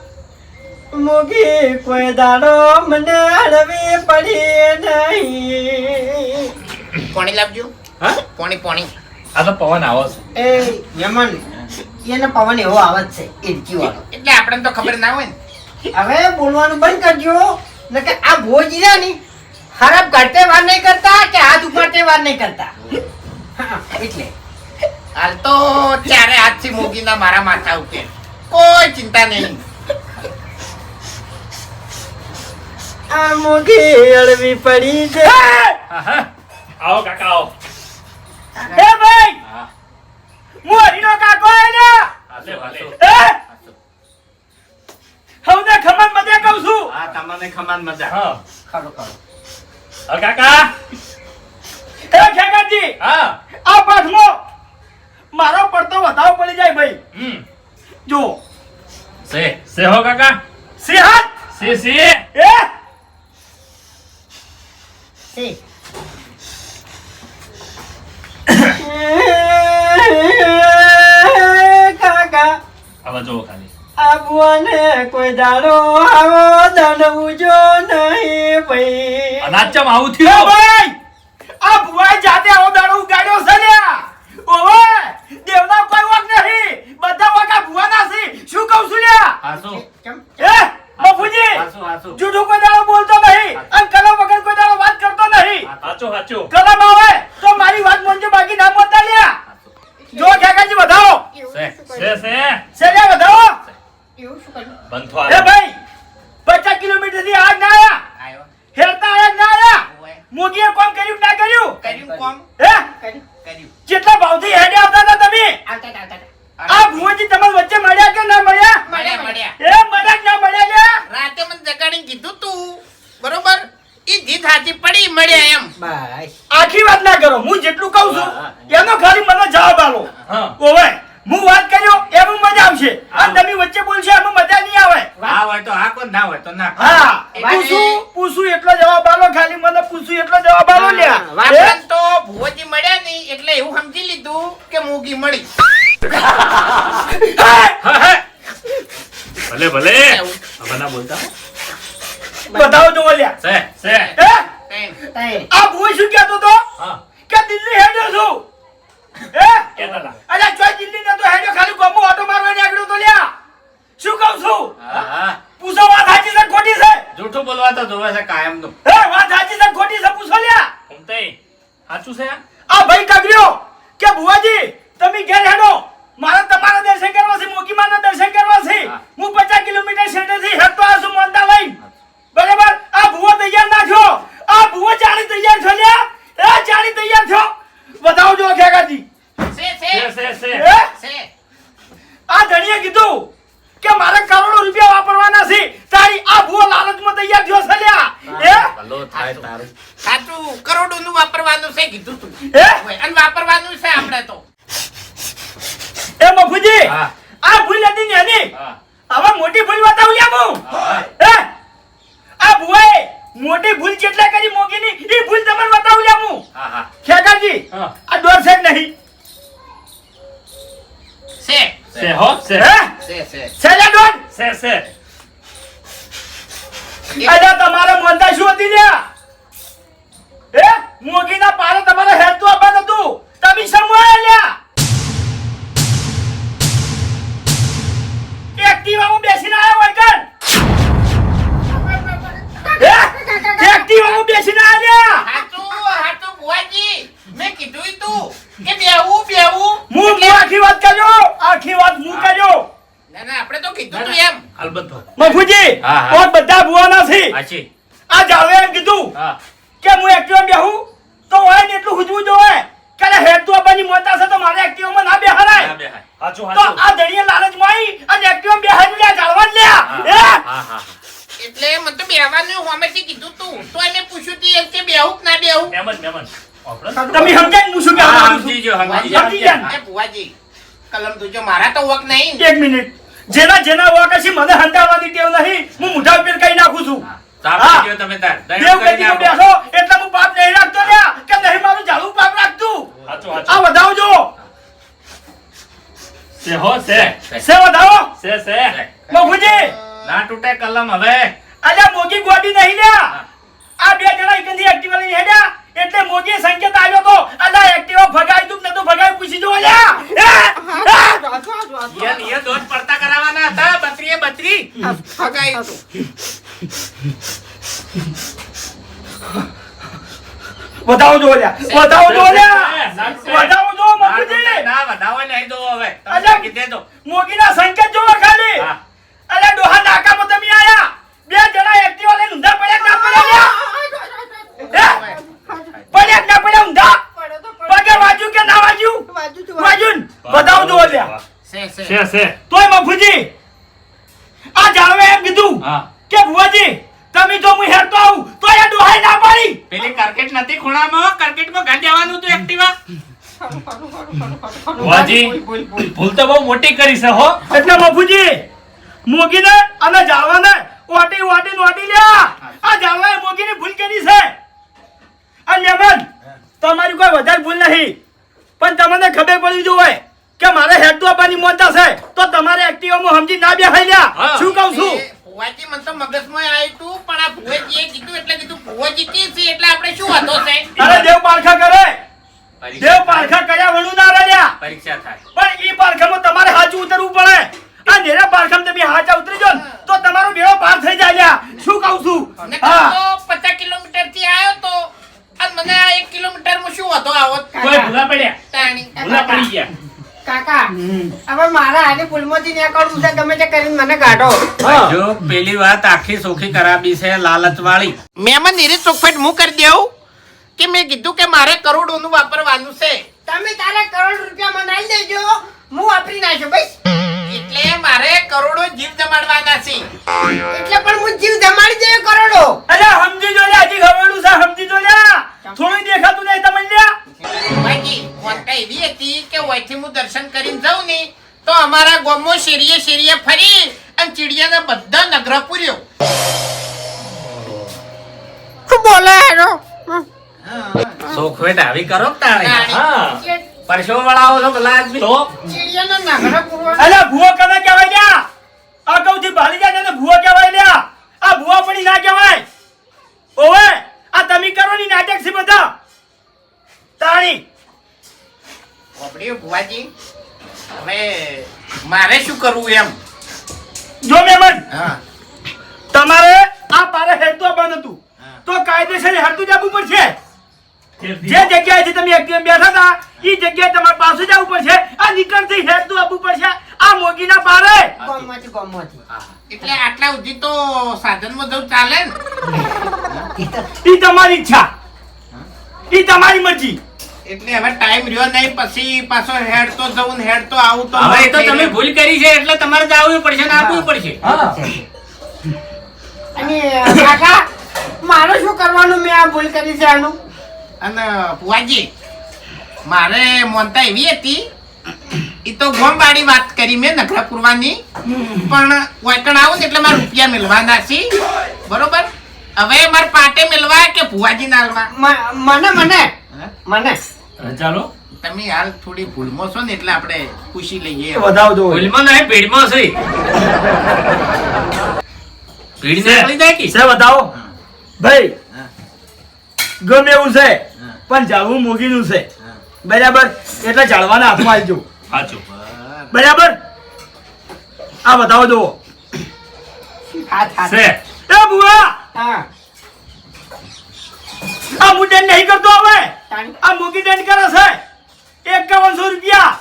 મોગી કોઈ દાડો મને અળવી પડી નહીં. પાણી લાવજો હા પાણી પાણી આ તો પવન આવો છે એ મહેમાન એને પવન એવો આવે જ છે ઈડકી વાળો. એટલે આપણને તો ખબર ના હોય ને હવે બોલવાનું બંધ કરજો નકર આ ભોજી છે ને ખરાબ કરતે વાર નહીં કરતા કે હાથ ઉપાડતે વાર નહીં કરતા. હા, એટલે હાલ તો ચારે હાથથી મોગીના મારા માથા ઉપર કોઈ ચિંતા નહીં આ મોગી અળવી પડી છે. આવો કાકા આવો એ ભાઈ હા હું હરીનો કાકો આલ્યા હાલે હાલે હવને ખમણ મધે કહું છું હા તમને ખમાન મજા હા ખરો ખરો. હા કાકા એ ખેગાજી હા આ પાઠમાં મારો પડતો વધાવ પડી જાય ભાઈ જો સે હો કાકા સિંહત સે એ છે. કાકા હવે જો ખાલી આબુને કોઈ દાડો આવો દંડવું જો નહીં ભાઈ. અનાચમ આવું એ થયું ભાઈ આ ભુવાએ જાતે આવો દાડો ઉગાડ્યો છે લ્યા ઓવે દેવના કોઈ વાક નહીં બધા વાકા ભુવાના છે શું કહું છું લ્યા હાસુ કેમ? એ બાપુજી હાસુ હાસુ જૂઠું કોઈ દાડો બોલતો નહીં અને કલમ વગર કોઈ દાડો વાત કરતો નહીં સાચો સાચો કલમ આવે તો મારી વાત મોનજો બાકી ના બોલતા લ્યા જો કાકાજી વધાવો સે સેજા વધાવો એવું શું કર્યું? બંધો એ ભાઈ 50 કિલોમીટર થી આગ ના આયા આવ્યો હેરતા આગ ના આયા ઓય મોગીએ કોમ કર્યું કે ના કર્યું કર્યું કોમ હે કર્યું? કર્યું કેટલા ભાવથી હેડે આવતા હતા તમે આવતા હતા, આવતા હતા. આ ભુવનજી તમારા વચ્ચે મળ્યા કે ના મળ્યા મળ્યા મળ્યા એ મળ્યા કે ના મળ્યા લ્યા રાતે મને જગાડીને કીધું તું બરોબર ઈ જીત હાથી પડી મળ્યા એમ બસ આખી વાત ના કરો હું જેટલું કહું છું એનો ખાલી મને જવાબ આલો હા ઓવે હું વાત કર્યો એમાં મજા આવશે અને તમે વચ્ચે બોલશો એમાં મજા નહીં આવે હા હોય તો હા કોઈ ના હોય તો ના હા એટલે- પૂછું એટલો જવાબ આલો ખાલી મને પૂછું એટલો જવાબ આલો લ્યા આપણને તો ભુવોજી મળ્યા નહીં એટલે એવું સમજી લીધું કે મોગી મળી ભલે ભલે હવે ના બોલતા હો. બતાવો જો લ્યા સે સે હે કઈ તઈ. આ ભુવન શું કહેતો તો હા કે દિલ્હી હેડ્યો છું હે કેતા હતા અલ્યા ચોય દિલ્હી નતો હેડ્યો ખાલી ગમો ઓટો મારવા નીકળ્યો જોવે છે કાયમનું. એ વાત સાચી છે ખોટી છે પૂછો લ્યા. ઘૂમતે સાચું છે આ ભાઈ કગર્યો કે બુવાજી તમે ઘેર હેડો મારે તમારા દર્શન કરવા છે મોગી માના દર્શન કરવા છે હા. હું 50 કિલોમીટર સેન્ટરથી હેડતો આવું છું મોંડા લઈને બરાબર આ ભૂવો તૈયાર ના થયો આ ભૂવો જાણી તૈયાર થયો લ્યા એ જાણી તૈયાર થયો બતાવજો ખેગાજી સે છે એ સે આ ધણીએ કીધું કે મારે કરોડો રૂપિયા વાપરવાના છે તારી આ ભૂવો લાલચમાં તૈયાર થયો છે લ્યા એ ભલો થાય તારું. સાચું કરોડોનું વાપરવાનું છે કીધું તું એ અને વાપરવાનું છે આપણે તો એ મફુજી હા. આ ભૂલ હતી ને એની હા. હવે મોટી ભૂલ બતાવું લ્યા હું હા. હે આ ભૂએ મોટી ભૂલ કેટલા કરી મોગીની ઈ ભૂલ તમને બતાવું લ્યા હું હા, હા. ખેગાજી હા. આ દોર છે કે નહીં છે છે હો છે હે છે છેલ્લા દોર છે અરે તમારે મોંધા શું હતી લ્યા હે મોગીના પારે તમારે હેડ તો આપવાનું હતું તમે સમોયા લ્યા એક્ટિવામાં બેસીને આયા હોય કર હે એક્ટિવામાં બેસીને આયા હાચું બુવાજી મેં કીધું ઈ તું કે બેવું હું આખી વાત કર્યો આખી વાત હું કર્યો ના આપણે તો કીધું તું એમ અલબત્ત મફુજી હા, હા. કોણ બધા ભુવાના છે હાચી. આ જાવે એમ કીધું હા. કે હું એક્ટિવા બેહું તો હોય ને એટલું હુજવું જોવે કે હેડ તો આપવાની મોટા છે તો મારે એક્ટિવામાં ના બેહારાય ના બેહાય. સાચું તો સાચું આ દળીએ લાલચમાં આવી અને એક્ટિવા બેહારી લ્યા જાળવા હા, લ્યા હા, હા, હા. એટલે મને તો બેવાનું હોમેથી કીધું તું તો એને પૂછ્યું તું એમ કે બેહું કે ના બેહું મહેમાન આપણે તમે સમજાય હું શું હા, કહેવા માંગુ સમજી છું ગયો, સમજી ગયો. સમજી ગયા ને? એ બુવાજી કલમ તુજો મારા તો વક નહીં એક મિનિટ જેના વાક હશે મને હંડાવવાની ટેવ નહીં હું મોઢા ઉપર કહી નાખું છું હા. સાફ હા. થઈ ગયો તમે તાર. દંડ દેવ કરી ગતિમાં નાખો. બેસો એટલે હું પાપ નહીં રાખતો લ્યા કે નહીં મારું ઝાડુ પાપ રાખતું સાચું આ સાચું વધાવજો છે હો છે સે વધાવો છે મફુજી ના તૂટે કલમ હવે. અલ્યા મોગી ગોડી નહીં લ્યા હા. આ બે જણા એકંથી એક્ટિવા લઈને હેડ્યા એટલે મોગીએ સંકેત આવ્યો તો અલ્યા એક્ટિવા ભગાઈ તું નતું ભગાઈ પૂછી જો લ્યા ઈ દોષ પડતા કરાવવાના હતા. બત્રીએ બત્રી. ફગાઈ તું વધાવો જો લ્યા વધાવો જો લ્યા છે. વધાવો જો ના મફુજી તૂટે, ના વધાવો નહીં દો હવે. તમે અલ્યા. કીધે તો. મોગીના સંકેત જોવા ખાલી હા. અલ્યા ડોહા નાકામાં તમે આયા બે જણા એક્ટિવા લઈને ઊંધા પડ્યા ના પડ્યા લ્યા હે? પડ્યા ના પડ્યા ઊંધા પગે વાજ્યું કે ના વાજ્યું વાજ્યું ને? વધાવો જો લ્યા છે તોય મફુજી આ જાણવે એમ કીધું હા. કે ભુવાજી તમે જો હું હેરતો આવું તો એ ડોહાઈ ના પાડી પેલી ક્રિકેટ નથી ખૂણામાં ક્રિકેટમાં ગાંડી આવવાનું હતું એક્ટિવા. વાજી ભૂલ તો બહુ મોટી કરી છે હો એટલે મફુજી મોગીને અને જાળવાને ઓટી લ્યા આ જાળવાએ મોગીની ભૂલ કરી છે અને મહેમાન તમારી કોઈ વધારે ભૂલ નહીં પણ તમને ખબર પડી જોવે કે મારે હેડ આપવાની મોટા છે તો તમારે એક્ટિવામાં સમજી ના બેહાઈ લ્યા હા. શું કહું છું ભુવાજી મને તો મગજમાં આવ્યું તું પણ આ ભુવાજીએ કીધું એટલે કીધું ભુવાજી કે છે એટલે આપણે શું વાંધો છે અરે દેવ પારખા કરે પરીક્ષા દેવ પારખા કર્યા વણું ના રહ્યા પરીક્ષા થાય. પણ ઈ પારખામાં તમારે હાચું ઉતરવું પડે આ નેરા પારખામાં તમે હાચા ઉતરી જાઓ ને તો તમારો બેડો પાર થઈ જાય લ્યા. શું કહું છું ને હા તો 50 કિલોમીટર થી આવ્યો તો અને મને આ 1 કિલોમીટર માં શું હતો આવત કોઈ ભૂલા પડ્યા તાણી ભૂલા પડી ગયા કાકા હવે મારા હાથે પુલમાંથી નીકળવું છે ગમે તે કરીને મને કાઢો જો પેલી વાત આખી સોખી કરાવી છે લાલચ વાળી. મેમન નીરે ચોખવટ હું કરી દેવું કે મેં કીધું કે મારે કરોડોનું વાપરવાનું છે તમે તારા કરોડ રૂપિયા મને આલી દેજો હું વાપરી નાખ્યો બસ એટલે મારે કરોડો જીવ જમાડવાના છે એટલે પણ હું જીવ જમાડી દે કરોડો અરે સમજી જો લ્યા હજી ખબરનું છે સમજી જો લ્યા થોડું દેખાતું નહીં તમને લ્યા બાકી વાર્તા એવી હતી કે ઓયથી હું દર્શન કરીને જાઉં ને તો અમારા ગામમાં શેરીએ ફરી અને ચીડિયાના બધા નગર પૂર્યો શું બોલે હેરો સોખવેટ આવી કરો ને તાણે. હા પરસો વળાવો છો ભલા આદમી. તો ચીડિયાના નગર પૂરવા અરે ભૂવો કને કહેવાય લ્યા આ કઉથી ભાલી જાય ને ભૂવો કહેવાય લ્યા આ ભૂવા પડી ના કહેવાય ઓવે આ તમે કરો ની નાટક છે બધા તાણી બાપડી ભુવાજી હવે મારે શું કરવું એમ જો મહેમાન હા તમારે આ પારે હેડતો બંધ હતું તો કાયદેસર હેડતું જવું પડશે. જે જગ્યાએથી તમે એકદમ બેઠા હતા એ જગ્યાએ તમારે પાછું જવું પડશે. આ નીકળતી હેડતું આવવું પડશે આ મોગીના પારે. ગામમાંથી. એટલે આટલા સુધી તો સાધનમાં જવું ચાલે ને? ઈ તમારી ઈચ્છા, ઈ તમારી મરજી. એટલે હવે ટાઈમ રહ્યો નહીં, પછી પાછો હેડતો જવું ને હેડતો આવું તો હવે એ તો તમે ભૂલ કરી છે એટલે તમારે તો આવવું પડશે ને આપવું પડશે. અને કાકા મારે શું કરવાનું? મેં આ ભૂલ કરી છે આનું. અને ફુવાજી મારે મોનતા એવી હતી, એ તો ગોમવાળી વાત કરી મેં નખરા પૂરવાની, પણ વાયકણ આવું ને એટલે મારે રૂપિયા મેળવાના છે. બરોબર? હવે મારે પાટે મેળવા કે ફુવાજી ના હાલવા? મને ચાલો તમે હાલ થોડી ભૂલમાં છો ને એટલે આપણે પૂછી લઈએ. વધાવો દો. ભૂલમાં નહીં ભીડમાં છે. ભીડ નીકળી જાય કે છે વધાવો ભાઈ. ગમે એવું છે પણ જાવું મોગીનું છે. બરાબર? એટલે જાળવાના હાથમાં આવજો. સાચું. બરાબર? આ બતાવો દો. હાથ છે એ બુઆ, હા આ હું દંડ નહીં કરતો હવે. તાણી. આ મોગી દંડ કરે છે 5100 રૂપિયા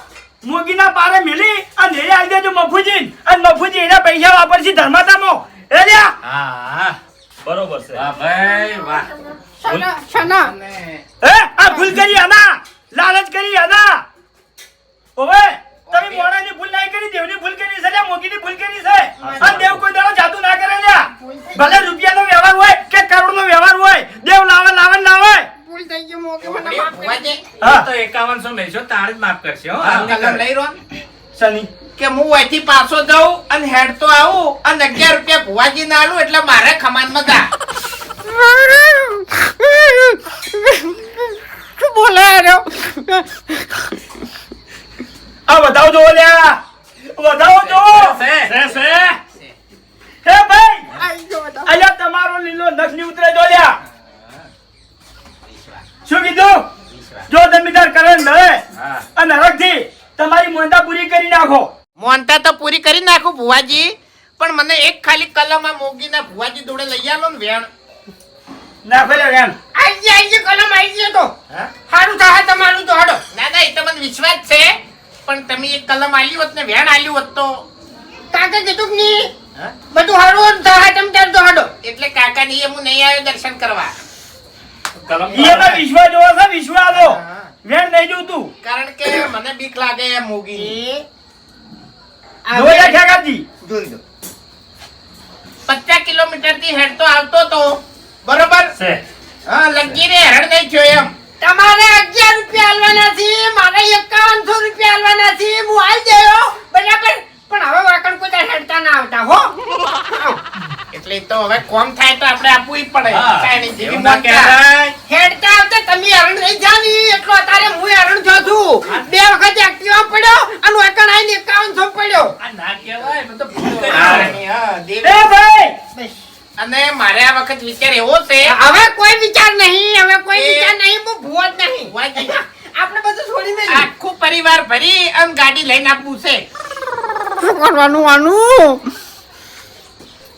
મોગીના પારે મિલી અને એ આવી દેજો મફુજી, અને મફુજી એના પૈસા વાપરશે ધર્માતામાં. એ લ્યા હા બરોબર છે. વાહ ભાઈ વાહ. શના અને આ ભૂલ કરી આના, લાલચ કરી આના. ઓવે તમે મોણાની ભૂલ નહીં કરી, દેવની ભૂલ કરી છે, લ્યા મોગીની ભૂલ કરી છે. અને દેવ કોઈ દાડો જાદુ ના કરે લ્યા. ભલે રૂપિયાનો વ્યવહાર હોય કે કરોડનો વ્યવહાર હોય, દેવ લાવે લાવે ને લાવે. ભૂલ થઈ ગઈ મોગે મને આપણે માફ કરી. ફુવાજી હા તો 5100 મેળશો તારે જ માફ કરશે હો. આ કલમ લઈ રહ્યો ને સની કે હું અહીંથી પાછો જાઉં અને હેડતો આવું અને 11 રૂપિયા ફુવાજી ના આલું એટલે મારે ખમાન મજા. શું બોલે રહ્યો? આ બતાવો જો લ્યા, બતાવો જો. છે. હે ભાઈ, આઈ ગયો બધા. અલ્યા તમારો લીલો નખ ની ઉતરે જો લ્યા. શું કીધું? જો જમીદાર કરે ને નડે હા અને હરખથી તમારી મોંધા પૂરી કરી નાખો. મોનતા તો પૂરી કરી નાખું ભુવાજી, પણ મને એક ખાલી કલમ આ મોગીના ભુવાજી જોડે લઈ આલો ને વેણ. નાખો લે રેન. આઈ ગઈ કલમ આઈ ગઈ તો હા? સારું થાય તમારું તો હડો. ના ના, એ તો મને વિશ્વાસ છે, પણ તમે એક કલમ આલી હોત ને વેણ આલ્યું હોત તો. કાકા કીધું કે નહીં હા? બધું હારું થાય તમે ત્યારે તો હડો. એટલે કાકા ની હું નહીં આવ્યો દર્શન કરવા, કલમ એમાં વિશ્વા જોવો છે, વિશ્વા આલો. હા. વેણ નહીં જોતું. કારણ કે મને બીક લાગે એ મોગી. જોયા ખેગાજી. જોઈ દો 50 કિલોમીટર થી હેડતો આવતો તો બરોબર. છે. હા, લગી રે હેડ નહીં થયો એમ. તમારે 11 રૂપિયા આલવાના છે, મારે 5100 રૂપિયા આલવાના છે. હું આલ દેયો બરાબર, પણ હવે વાકણ કોઈ દાડે હેડતા ના આવતા હો. એટલે તો હવે કોમ થાય તો આપણે આપવું ય પડે. હા. કાંઈ નહીં, જેવી એવું ના મોટા. કહેવાય. હેડતા આવતા તમે હરણ રહી જા ની એટલો અત્યારે હું હરણ છો છું. 2 વખત એક્ટિવા પડ્યો અને વાકણ આઈને 5100 પડ્યો. આ ના કહેવાય મેં તો ભૂલ કરી. હા, એ દેવી. ભાઈ, બસ. અને મારે આ વખત વિચાર એવો છે હવે કોઈ વિચાર નહીં, હવે કોઈ એ- વિચાર નહીં, હું ભૂવો જ નહીં. ભુવાજી, આપણે બધું છોડી મેલી. આખું પરિવાર ભરી અને ગાડી લઈને આપવું છે. શું કરવાનું આનું?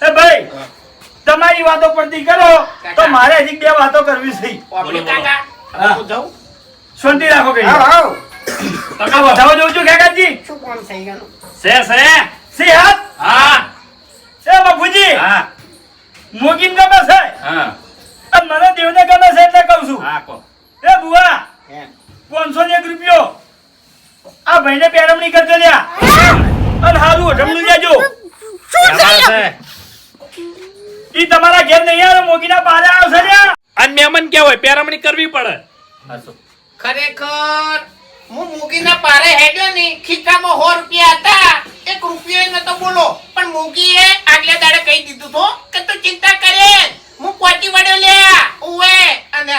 એ ભાઈ, તમારી વાતો પડતી કરો તો મારે હજી 2 વાતો કરવી છે. આપણે કાકા, હા. હું જાઉં? શાંતિ રાખો કઈ. હાવ, હાવ. આ વધાવો જોઉં છું ખેગાજી. શું કામ થઈ ગયું? છે સિંહાત હા એ બાપુજી, હા મોગીન ગમે છે હા અને મને દેવને ગમે છે એટલે કહું છું. હા કો એ બુઆ, 501 રૂપિયો આ ભાઈને પેરમણી કરજો લ્યા, અને હારું ઓઢમણું લેજો. શું મહેમાન થયું? છે. ઈ તમારા ઘેર નહીં આવે, મોગીના પારે આવશે લ્યા. અને મહેમાન કેવું હોય પેરામણી કરવી પડે. ખરેખર હું મૂકીના પારે હેડ્યો ને, ખિસ્સામાં 100 રૂપિયા હતા, 1 રૂપિયો નતો બોલો, પણ મૂકીએ આગલે દાડે કહી દીધું તો કે તું ચિંતા કરે, હું પોતી વળ્યો લ્યા. ઓવે, અને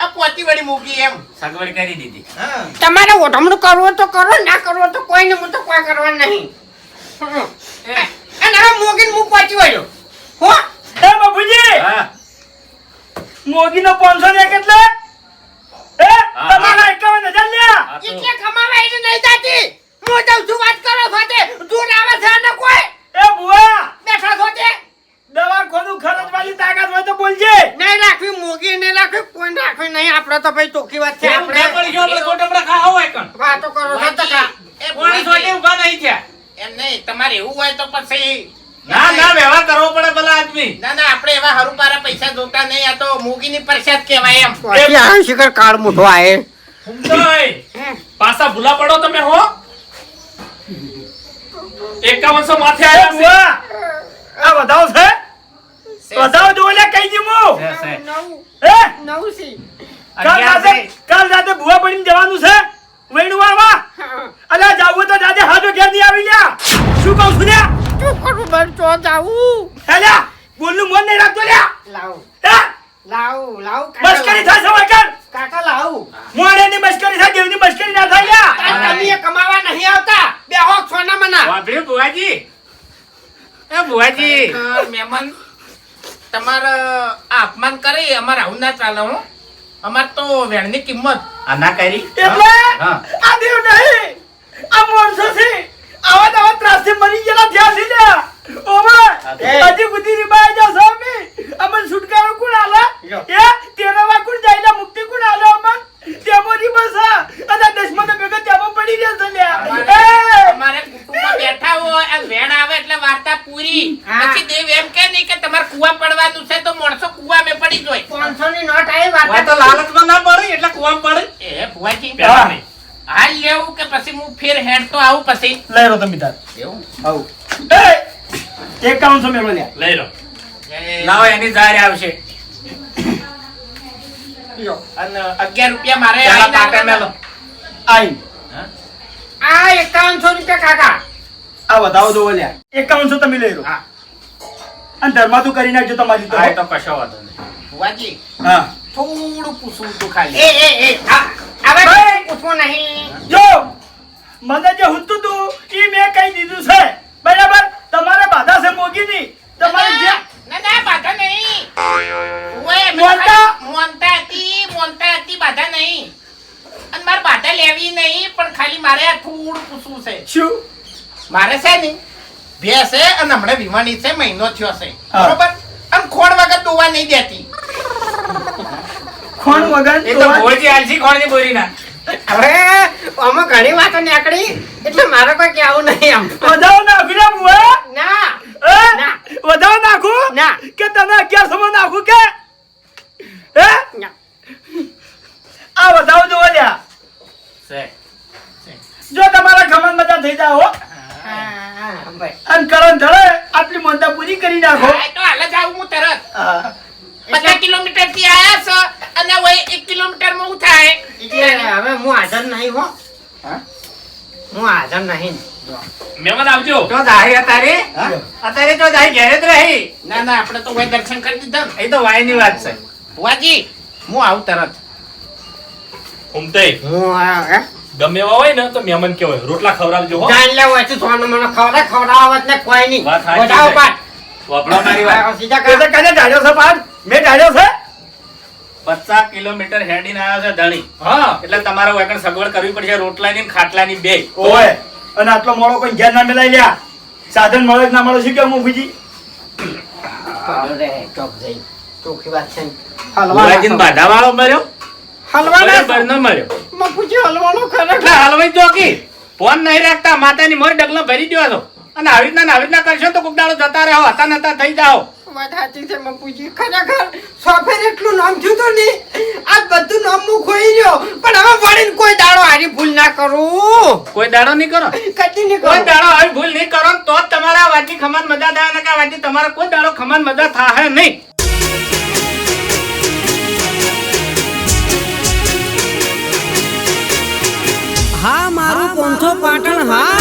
આ પોતી વળી મૂકી એમ. સગવડ કરી દીધી. હા. તમારે ઓઢમણું કરવો તો કરો, ના કરવો તો કોઈ ને, હું તો કોઈ કરવા નહીં. અને હવે મોગીને હું પહોંચી વળ્યો હો. એ બાપુજી, હા મોગીનો 501 એટલે હા. તમારા 51,000 લ્યા. આ તો એટલે કમાવા એને નહીં જાતી. હું જાઉં છું, વાત કરો સાથે દૂર આવે છે ને કોઈ એ બુઆ, બેઠા છો તે. દવાખાનું ખર્ચ વાળી કરો તો ભાઈ ચોખ્ખી વાત છે આપણે આપણે પડી ગયો આપણે ગોટમડા ખાવા હોય કણ વાતો કરો છો તો કા એ પોણી છોટી ઊભા નહીં થયા એમ નહીં તમારે એવું હોય તો પછી ના ના વ્યવહાર કરવો પડે ભલા આદમી ના ના આપણે એવા હરુપારા પૈસા જોતા નહીં. આ તો મોગીની પરસાદ કહેવાય એમ. પછી આ શિખર કાળ મોટો આયે ફૂમતાઈ, પાછા ભૂલા પડો તમે હો 5100 માથે એ આવ્યા છે. બુઆ, આ વધાવ છે વધાવ જો લે કહી દી હું હે નવું સી કાલ રાતે ભુવા પડીને જવાનું છે વેણુ વાળવા અલા જાવું તો દાદા હાજો ઘેર ની આવી લ્યા શું કહું છું લ્યા શું કરું બર ચો જાવું હેલ્યા બોલનું મન નહીં રાખતો લ્યા લાવ હે લાવ લાવ મસ્કરી થાય છે વગર કાકા લાવ મોડેની મસ્કરી થાય દેવની મસ્કરી ના થાય લ્યા તમે કમાવા નહીં આવતા બેહો સોના મના વાપર્યું બુવાજી એ બુવાજી મહેમાન તમારે આ અપમાન કરે અમારે આવું ના ચાલે હો. અમારે તો વેણની કિંમત આના કરી એટલે હા. આ દેવ નહીં આ માણસો છે આવા ત્રાસથી મરી ગયેલા થયા છે લ્યા ઓમાં હજી બુદ્ધિ રીબાઈ જા સામે અમન છુટકારો કોણ આલે એ તેરાવા કોણ જાયલા મુક્તિ કોણ આલે અમન તેમોરી બસા અને દશમન ભેગા તેમાં પડી રહ્યા છે લ્યા અમારે કુટુંબમાં બેઠા હોય આ વેણ આવે એટલે વાર્તા પૂરી. પછી દેવ એમ કે નહીં કે તમારે કુવા પડવાનું છે તો માણસો કુવા મે પડી જોય. 500 ની નોટ આવી વાય વાત તો લાલચમાં ના પડે એટલે કુવામાં પડે એ ભુવાજી પહેલા નહીં. હાલ લેવું કે પછી હું ફેર હેડ તો આવું પછી લઈ રો તમે તાર એવું આવ એ 5100 મેળો લ્યા લઈ લો લાવો એની જાહેર આવશે અને 11 રૂપિયા મારે પેલા આઈને પાટે આપવાના. મેલો આઈ આ 5100 રૂપિયા કાકા આ વધાવો દો લ્યા 5100 તમે લઈ રો હા અને ધર્મા તું કરી નાખજો તમારી હા એ તો તો કશો વાંધો નહીં ભુવાજી હા થોડું પૂછવું તું ખાલી. એ હવે પૂછવો નહીં જો મને જે હુતું તું ઈ મેં કહી દીધું છે બરાબર તમારે બાધા છે મોગીની તમારે જે ના બાધા નહીં. ઓય, મેં મોનતા? ખાલી મોનતા હતી બાધા નહીં. અને મારે બાધા લેવી નહીં પણ ખાલી મારે આ થોડું પૂછવું છે. શું મારે છે ને ભેંસ છે અને હમણાં વિવાણી છે મહિનો થયો છે હા. બરોબર અને ખોડ વગર દોવા નહીં દેતી. ખોણ વગર એ તો ભોળજી આલસી ખોળની બોરી ના હવે આમાં ઘણી વાતો નીકળી એટલે મારે કોઈ કહેવું નહીં આમ વધાવો નાખું ને બુઆ ના હે? ના. વધાવો નાખું ના. કે તને 1100 નાખું કે હે ના. આ વધાવો જો લ્યા છે જો તમારા ખમણ બધા થઈ જાઓ હો. હા, ભાઈ. અને કરણ ધડે આટલી મોંધા પૂરી કરી નાખો હા, એ તો હાલ જ આવું હું તરત. હા. 50 કિલોમીટર થી આયા છો અને હવે 1 કિલોમીટર માં હું થાય એટલે હવે હું હાજર નહીં હો હું હાજર નહીં મહેમાન આવજો તો દાહી અત્યારે અત્યારે તો દાહી ઘેરે જ રહી ના ના આપણે તો ભાઈ દર્શન કરી દીધા ને. એ તો વાયની વાત છે ભુવાજી હું આવું તરત. ફૂમતાઈ, હું ગમે એવા હોય ને તો મહેમાન કેવાય રોટલા ખવડાવજો હો જાણ લેવો હોય તો સોનું મને ખવડાવત ને કોઈ નહીં વાત સાચી વધાવો છે. પાટ. વાપરો મારી વાત સીધા તે કર તો કને ઢાળ્યો છે પાડ મેં ઢાળ્યો છે 50 કિલોમીટર હેડીને આવ્યો છે ધણી હા એટલે તમારે વેકણ સગવડ કરવી પડશે રોટલાની ને ખાટલાની બે ઓય અને આટલો મોડો કોઈ ઘેર ના મેલાઈ લ્યા સાધન મળે કે ના મળે શું કેવું મુફીજી રે ચોક જઈ ચોખ્ખી વાત છે ભુવાજીને બાધા વાળો મળ્યો હલવાના બરાબર ન મળ્યો મફુજી હલવાનો એટલે ખરેખર હલવાઈ જોકી ફોન નહીં રાખતા માતાની મોર ડગલો ભરી દ્યો છો અને આવી રીતના કરશો તો કોક દાડો જતા રહો હતા નતા થઈ જાઓ વાત સાચી છે મફુજી ખરેખર સોફેર એટલું નામ થયું તો ને આ બધું નામ હું ખોઈ રહ્યો પણ હવે વળીને કોઈ દાડો હારી ભૂલ ના કરું કોઈ દાડો નહીં કરો કદી નહીં કોઈ કરું દાડો આવી ભૂલ નહીં કરો ને તો જ તમારા વાતની ખમાન મજા થાય ને કે આ વાતની તમારા કોઈ દાડો ખમાન મજા થાય નહીં હા મારું પોંથો પાટણ હા